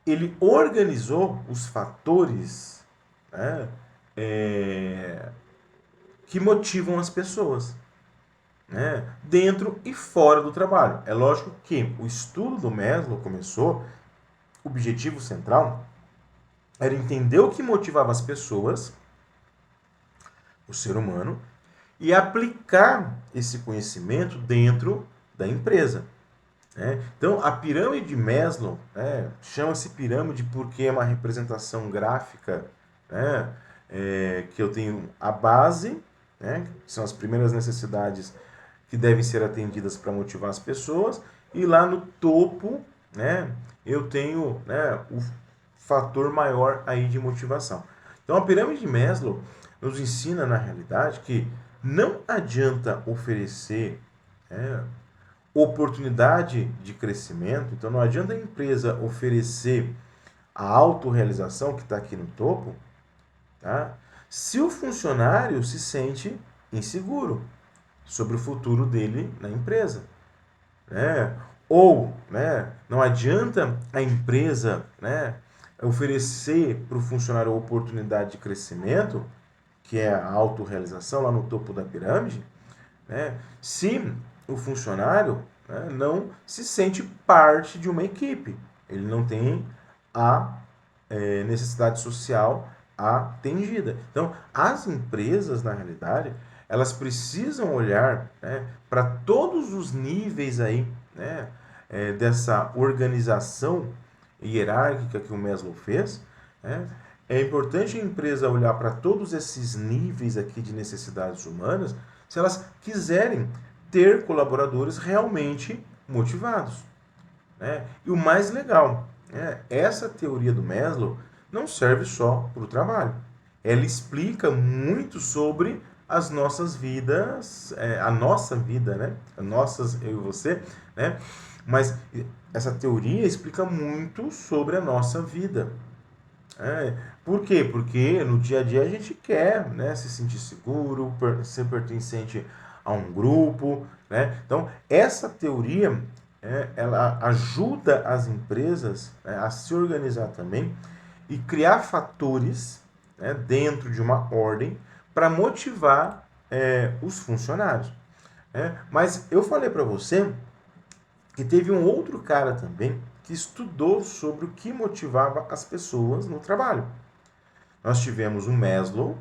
ele organizou os fatores, né, que motivam as pessoas, né, dentro e fora do trabalho. É lógico que o estudo do Maslow começou, o objetivo central era entender o que motivava as pessoas, o ser humano, e aplicar esse conhecimento dentro da empresa. Né? Então, a pirâmide de Maslow, né, chama-se pirâmide porque é uma representação gráfica, né, que eu tenho a base, né, que são as primeiras necessidades que devem ser atendidas para motivar as pessoas, e lá no topo, né, eu tenho, né, o fator maior aí de motivação. Então, a pirâmide de Maslow nos ensina, na realidade, que não adianta oferecer, né, oportunidade de crescimento. Então não adianta a empresa oferecer a autorrealização que está aqui no topo, tá? Se o funcionário se sente inseguro sobre o futuro dele na empresa, né? Ou, né, não adianta a empresa, né, oferecer para o funcionário a oportunidade de crescimento, que é a autorrealização lá no topo da pirâmide, né, se o funcionário, né, não se sente parte de uma equipe. Ele não tem a necessidade social atendida. Então, as empresas, na realidade, elas precisam olhar, né, para todos os níveis aí, né, dessa organização hierárquica que o Maslow fez, né? É importante a empresa olhar para todos esses níveis aqui de necessidades humanas se elas quiserem ter colaboradores realmente motivados, né? E o mais legal, né, essa teoria do Maslow não serve só para o trabalho. Ela explica muito sobre as nossas vidas, a nossa vida, né? As nossas, eu e você, né? Mas essa teoria explica muito sobre a nossa vida. Por quê? Porque no dia a dia a gente quer, né, se sentir seguro, ser pertencente a um grupo, né? Então, essa teoria, ela ajuda as empresas, né, a se organizar também e criar fatores, né, dentro de uma ordem para motivar os funcionários. Né? Mas eu falei para você que teve um outro cara também que estudou sobre o que motivava as pessoas no trabalho. Nós tivemos o Maslow,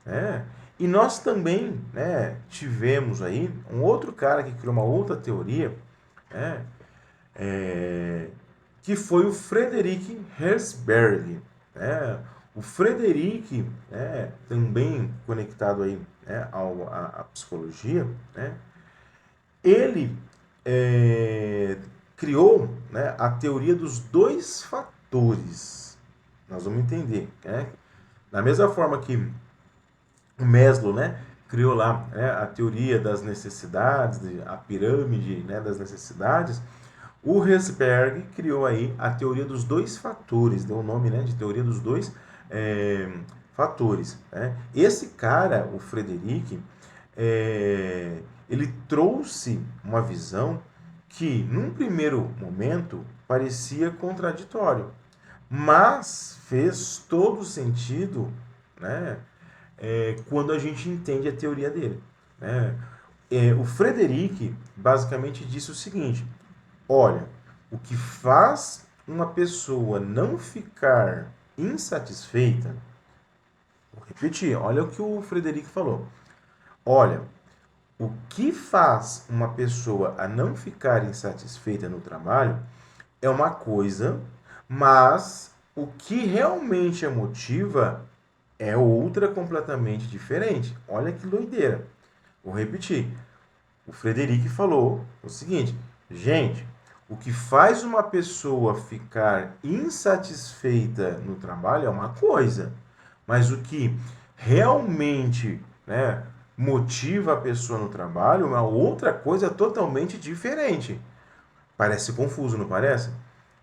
né? E nós também, né, tivemos aí um outro cara que criou uma outra teoria, né, que foi o Frederick Herzberg. Né? O Frederick, né, também conectado aí, né, à psicologia, né, ele criou, né, a teoria dos dois fatores. Nós vamos entender, né? Da mesma forma que o Maslow, né, criou lá, né, a teoria das necessidades, a pirâmide, né, das necessidades, o Herzberg criou aí a teoria dos dois fatores, deu o nome, né, de teoria dos dois fatores. Né? Esse cara, o Frederick, ele trouxe uma visão que, num primeiro momento, parecia contraditório, mas fez todo sentido, né, quando a gente entende a teoria dele. Né? O Frederick basicamente disse o seguinte: olha, o que faz uma pessoa não ficar insatisfeita, vou repetir, olha o que o Frederick falou. olha, o que faz uma pessoa a não ficar insatisfeita no trabalho é uma coisa, mas o que realmente a motiva é outra completamente diferente. Olha que doideira. Vou repetir. O Frederic falou o seguinte: gente, o que faz uma pessoa ficar insatisfeita no trabalho é uma coisa, mas o que realmente, né, motiva a pessoa no trabalho é uma outra coisa totalmente diferente. Parece confuso, não parece?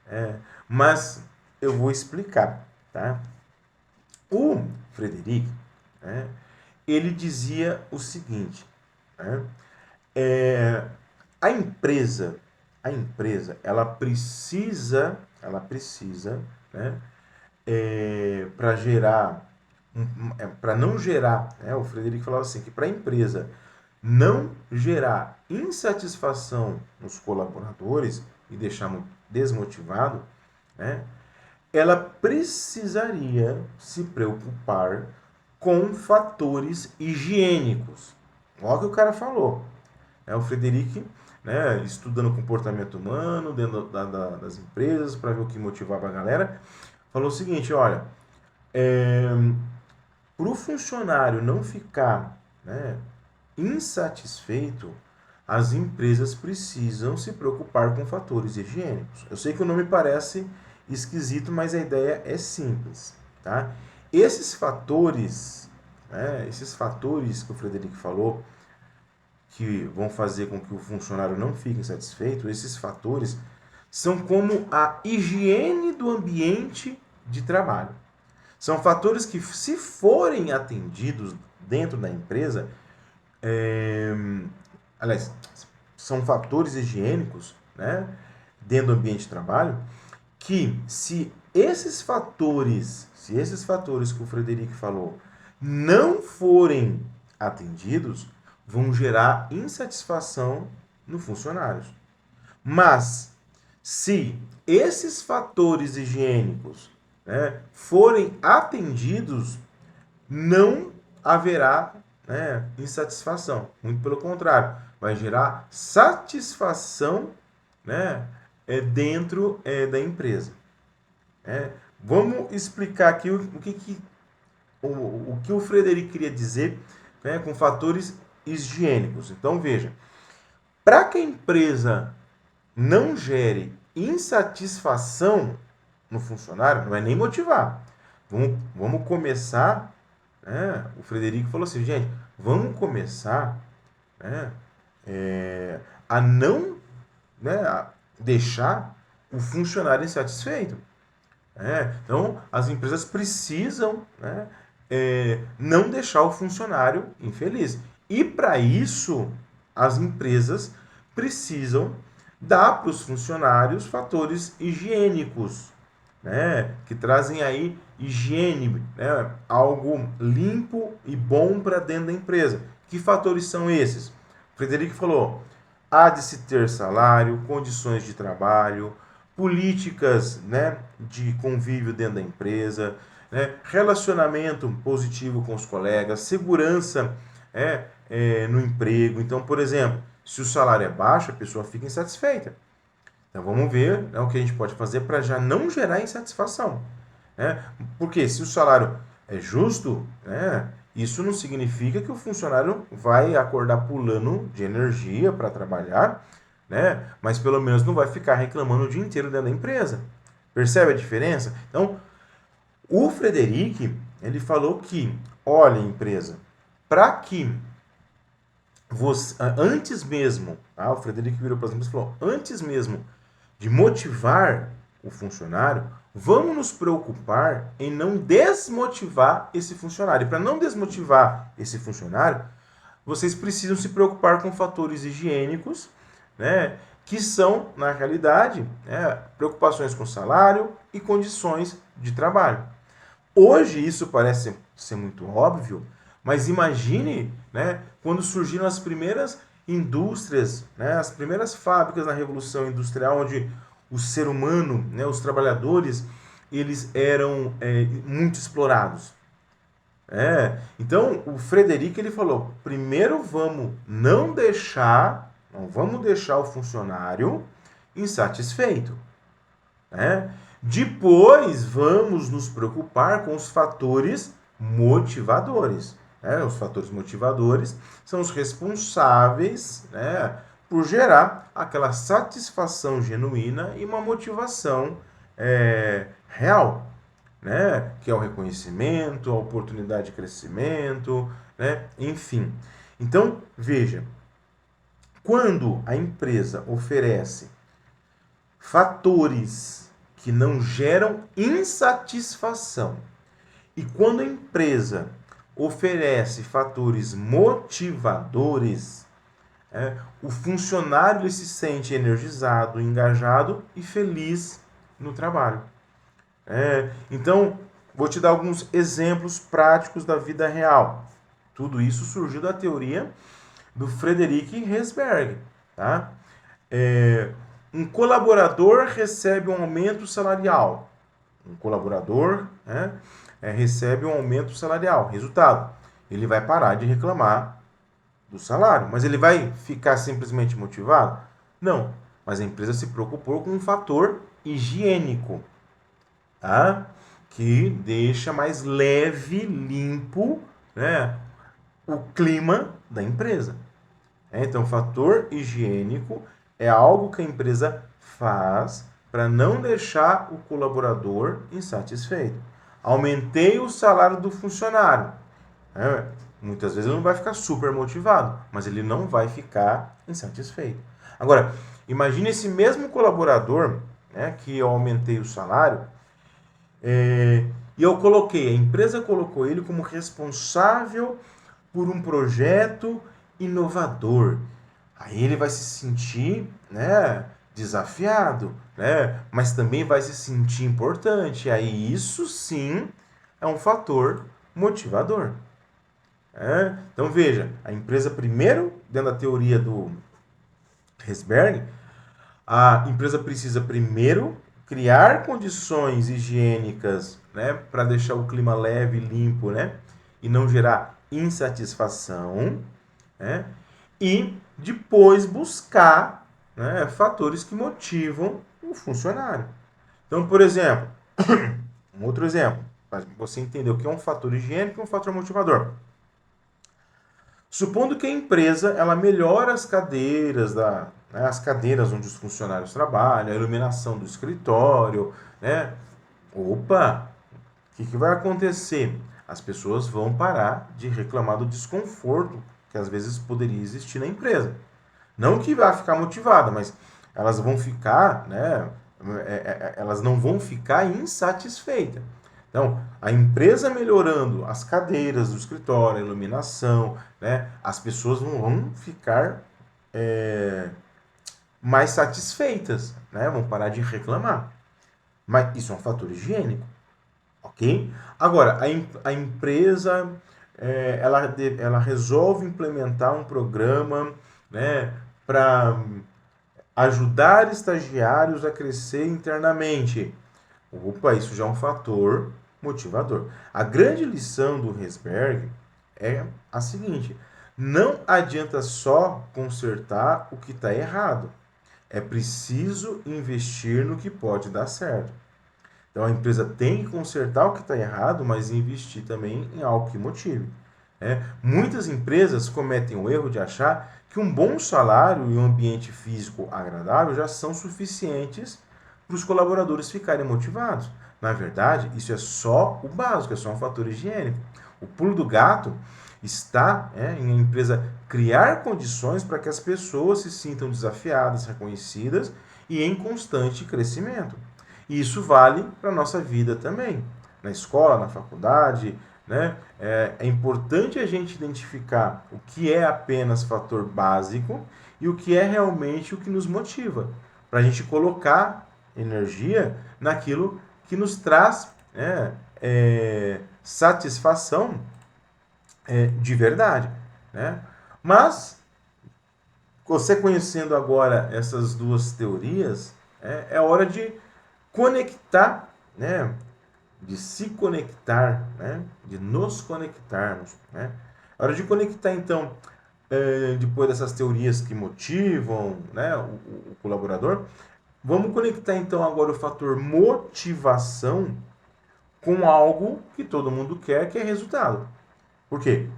É, mas eu vou explicar, tá? O Frederic, né, ele dizia o seguinte, né? É, a empresa, ela precisa, né, para gerar, para não gerar, né, o Frederico falava assim, que para a empresa não gerar insatisfação nos colaboradores e deixar desmotivado, né, ela precisaria se preocupar com fatores higiênicos. Olha o que o cara falou. O Frederic, né, estudando o comportamento humano dentro das empresas para ver o que motivava a galera, falou o seguinte, olha, para o funcionário não ficar, né, insatisfeito, as empresas precisam se preocupar com fatores higiênicos. Eu sei que o nome parece esquisito, mas a ideia é simples, tá? Esses fatores, né, esses fatores que o Frederico falou, que vão fazer com que o funcionário não fique insatisfeito, esses fatores são como a higiene do ambiente de trabalho. São fatores que, se forem atendidos dentro da empresa, é, aliás, são fatores higiênicos, né, dentro do ambiente de trabalho, que se esses fatores que o Frederico falou não forem atendidos, vão gerar insatisfação no funcionários. Mas se esses fatores higiênicos, né, forem atendidos, não haverá, né, insatisfação. Muito pelo contrário, vai gerar satisfação, né, dentro da empresa. Vamos explicar aqui o que o Frederico queria dizer, né, com fatores higiênicos. Então, veja, para que a empresa não gere insatisfação no funcionário, não é nem motivar. Vamos começar, né? O Frederico falou assim, gente, vamos começar, né, a não, né, a deixar o funcionário insatisfeito. Então, as empresas precisam, né, não deixar o funcionário infeliz. E para isso, as empresas precisam dar para os funcionários fatores higiênicos, né, que trazem aí higiene, né, algo limpo e bom para dentro da empresa. Que fatores são esses? O Frederico falou, há de se ter salário, condições de trabalho, políticas, né, de convívio dentro da empresa, né, relacionamento positivo com os colegas, segurança no emprego. Então, por exemplo, se o salário é baixo, a pessoa fica insatisfeita. Então vamos ver, né, o que a gente pode fazer para já não gerar insatisfação. Né? Porque se o salário é justo, né, isso não significa que o funcionário vai acordar pulando de energia para trabalhar, né, mas pelo menos não vai ficar reclamando o dia inteiro dentro da empresa. Percebe a diferença? Então, o Frederic, ele falou que, olha, empresa, para que você, antes mesmo, tá? O Frederico virou para as empresas e falou, antes mesmo de motivar o funcionário, vamos nos preocupar em não desmotivar esse funcionário. E para não desmotivar esse funcionário, vocês precisam se preocupar com fatores higiênicos, né, que são, na realidade, preocupações com salário e condições de trabalho. Hoje isso parece ser muito óbvio, mas imagine, né, quando surgiram as primeiras indústrias, né, as primeiras fábricas na Revolução Industrial, onde o ser humano, né, os trabalhadores, eles eram muito explorados. Então, o Frederico ele falou: primeiro não vamos deixar o funcionário insatisfeito, né? Depois vamos nos preocupar com os fatores motivadores. Os fatores motivadores são os responsáveis, né, por gerar aquela satisfação genuína e uma motivação real, né? Que é o reconhecimento, a oportunidade de crescimento, né? Enfim. Então, veja, quando a empresa oferece fatores que não geram insatisfação e quando a empresa oferece fatores motivadores, o funcionário ele se sente energizado, engajado e feliz no trabalho. Então, vou te dar alguns exemplos práticos da vida real. Tudo isso surgiu da teoria do Frederic Herzberg. Tá? Um colaborador recebe um aumento salarial. Um colaborador recebe um aumento salarial. Resultado, ele vai parar de reclamar do salário. Mas ele vai ficar simplesmente motivado? Não. Mas a empresa se preocupou com um fator higiênico, tá? Que deixa mais leve, limpo, né, o clima da empresa. Então, fator higiênico é algo que a empresa faz para não deixar o colaborador insatisfeito. Aumentei o salário do funcionário. Muitas vezes ele não vai ficar super motivado, mas ele não vai ficar insatisfeito. Agora, imagine esse mesmo colaborador, né, que eu aumentei o salário, e a empresa colocou ele como responsável por um projeto inovador. Aí ele vai se sentir, né, desafiado, né, mas também vai se sentir importante. Aí isso sim é um fator motivador. Então veja, a empresa primeiro, dentro da teoria do Herzberg, a empresa precisa primeiro criar condições higiênicas, né, para deixar o clima leve, limpo, né, e não gerar insatisfação, né, e depois buscar, né, fatores que motivam o funcionário. Então, por exemplo, um outro exemplo, para você entender o que é um fator higiênico e um fator motivador. Supondo que a empresa ela melhora as cadeiras as cadeiras onde os funcionários trabalham, a iluminação do escritório, né? Opa, o que vai acontecer? As pessoas vão parar de reclamar do desconforto que às vezes poderia existir na empresa. Não que vai ficar motivada, mas elas vão ficar, né? Elas não vão ficar insatisfeitas. Então, a empresa melhorando as cadeiras do escritório, a iluminação, né? As pessoas vão ficar mais satisfeitas, né? Vão parar de reclamar. Mas isso é um fator higiênico, ok? Agora, a empresa ela resolve implementar um programa, né, para ajudar estagiários a crescer internamente. Opa, isso já é um fator motivador. A grande lição do Herzberg é a seguinte: não adianta só consertar o que está errado. É preciso investir no que pode dar certo. Então a empresa tem que consertar o que está errado, mas investir também em algo que motive. Muitas empresas cometem o erro de achar que um bom salário e um ambiente físico agradável já são suficientes para os colaboradores ficarem motivados. Na verdade, isso é só o básico, é só um fator higiênico. O pulo do gato está em a empresa criar condições para que as pessoas se sintam desafiadas, reconhecidas e em constante crescimento. E isso vale para a nossa vida também. Na escola, na faculdade, né? É importante a gente identificar o que é apenas fator básico e o que é realmente o que nos motiva. Para a gente colocar energia naquilo que nos traz satisfação de verdade. Né? Mas, você conhecendo agora essas duas teorias, é hora de conectar, né, de se conectar, né? De nos conectarmos, né? A hora de conectar, então, depois dessas teorias que motivam, né, o colaborador, vamos conectar, então, agora o fator motivação com algo que todo mundo quer, que é resultado. Por quê?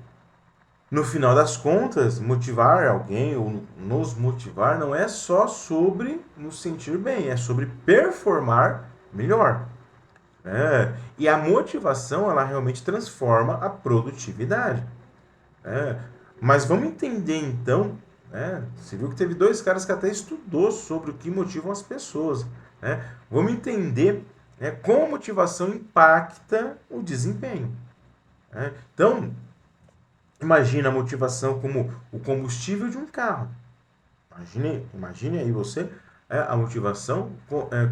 No final das contas, motivar alguém ou nos motivar não é só sobre nos sentir bem, é sobre performar melhor. E a motivação, ela realmente transforma a produtividade. Mas vamos entender então, né? Você viu que teve dois caras que até estudou sobre o que motivam as pessoas. Né? Vamos entender, né, como a motivação impacta o desempenho. Né? Então, imagina a motivação como o combustível de um carro. Imagine aí você, a motivação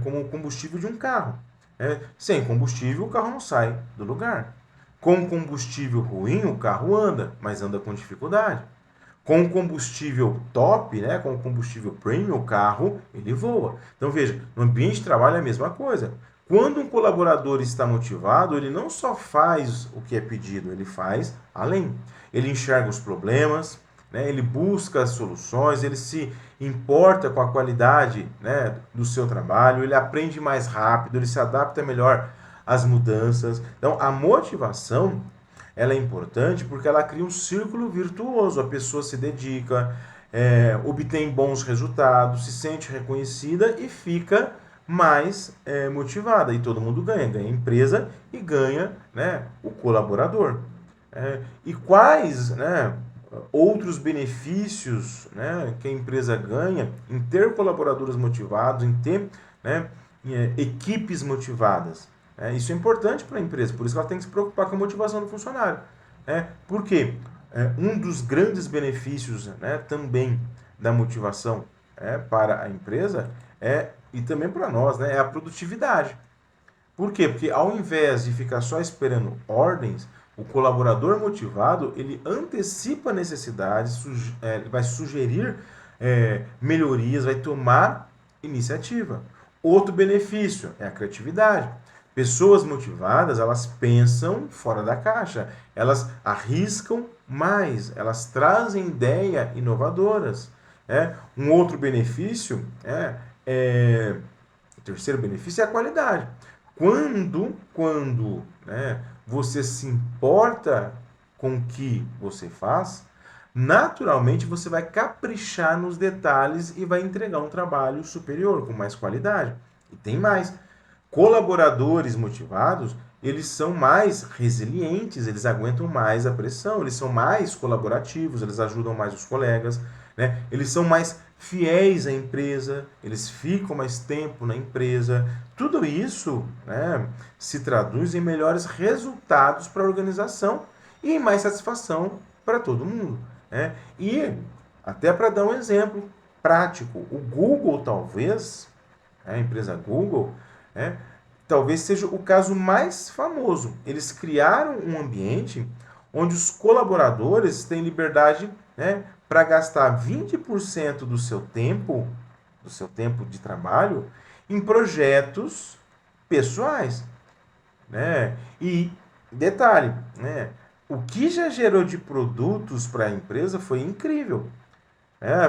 como o combustível de um carro. Sem combustível, o carro não sai do lugar. Com combustível ruim, o carro anda, mas anda com dificuldade. Com combustível top, né, com combustível premium, o carro ele voa. Então veja, no ambiente de trabalho é a mesma coisa. Quando um colaborador está motivado, ele não só faz o que é pedido, ele faz além. Ele enxerga os problemas, né, ele busca as soluções, ele se importa com a qualidade, né, do seu trabalho, ele aprende mais rápido, ele se adapta melhor às mudanças. Então a motivação ela é importante porque ela cria um círculo virtuoso. A pessoa se dedica, obtém bons resultados, se sente reconhecida e fica mais motivada. E todo mundo ganha. Ganha a empresa e ganha, né, o colaborador. E quais, né, outros benefícios, né, que a empresa ganha em ter colaboradores motivados, em ter, né, equipes motivadas? Isso é importante para a empresa, por isso que ela tem que se preocupar com a motivação do funcionário. Por quê? Um dos grandes benefícios, né, também da motivação para a empresa e também para nós, né, é a produtividade. Por quê? Porque ao invés de ficar só esperando ordens, o colaborador motivado ele antecipa necessidades, vai sugerir melhorias, vai tomar iniciativa. Outro benefício é a criatividade. Pessoas motivadas, elas pensam fora da caixa, elas arriscam mais, elas trazem ideias inovadoras. Um outro benefício o terceiro benefício é a qualidade. Quando né, você se importa com o que você faz, naturalmente você vai caprichar nos detalhes e vai entregar um trabalho superior, com mais qualidade. E tem mais. Colaboradores motivados, eles são mais resilientes, eles aguentam mais a pressão, eles são mais colaborativos, eles ajudam mais os colegas, né? Eles são mais fiéis à empresa, eles ficam mais tempo na empresa. Tudo isso, né, se traduz em melhores resultados para a organização e em mais satisfação para todo mundo. Né? E, até para dar um exemplo prático, o Google talvez, a empresa Google, talvez seja o caso mais famoso. Eles criaram um ambiente onde os colaboradores têm liberdade, né, para gastar 20% do seu tempo de trabalho, em projetos pessoais. Né? E detalhe, né, o que já gerou de produtos para a empresa foi incrível.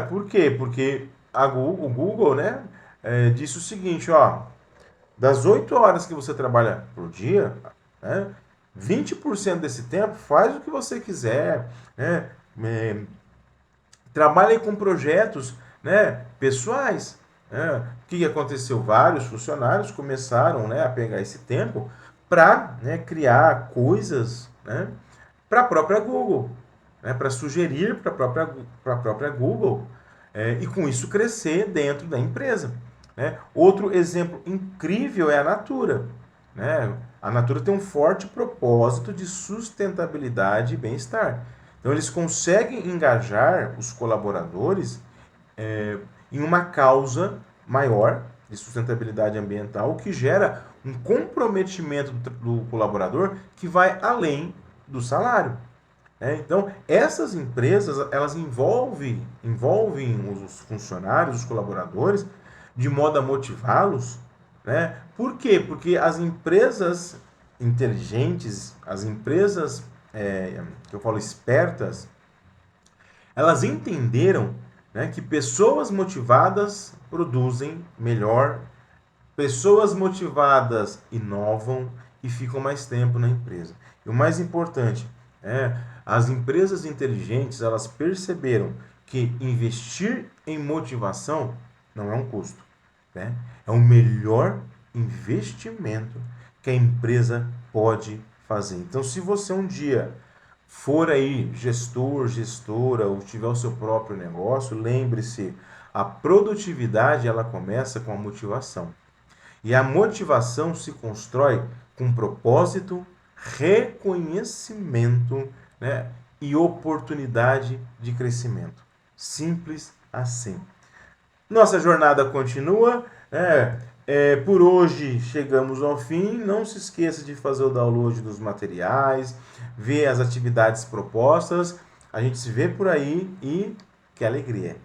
Por quê? Porque o Google, né, disse o seguinte, ó, das 8 horas que você trabalha por dia, né, 20% desse tempo faz o que você quiser, né, trabalhe com projetos, né, pessoais. Né. O que aconteceu? Vários funcionários começaram, né, a pegar esse tempo para, né, criar coisas, né, para a própria Google, né, para sugerir para a própria Google e com isso crescer dentro da empresa. Né? Outro exemplo incrível é a Natura. Né? A Natura tem um forte propósito de sustentabilidade e bem-estar. Então, eles conseguem engajar os colaboradores em uma causa maior de sustentabilidade ambiental, o que gera um comprometimento do colaborador que vai além do salário. Então, essas empresas, elas envolvem os funcionários, os colaboradores, de modo a motivá-los. Né? Por quê? Porque as empresas inteligentes, as empresas que eu falo espertas, elas entenderam, né, que pessoas motivadas produzem melhor, pessoas motivadas inovam e ficam mais tempo na empresa. E o mais importante, as empresas inteligentes, elas perceberam que investir em motivação não é um custo, né? É o melhor investimento que a empresa pode fazer. Então, se você um dia for aí gestor, gestora ou tiver o seu próprio negócio, lembre-se, a produtividade ela começa com a motivação. E a motivação se constrói com propósito, reconhecimento, né, e oportunidade de crescimento. Simples assim. Nossa jornada continua. Por hoje chegamos ao fim. Não se esqueça de fazer o download dos materiais, ver as atividades propostas. A gente se vê por aí e que alegria!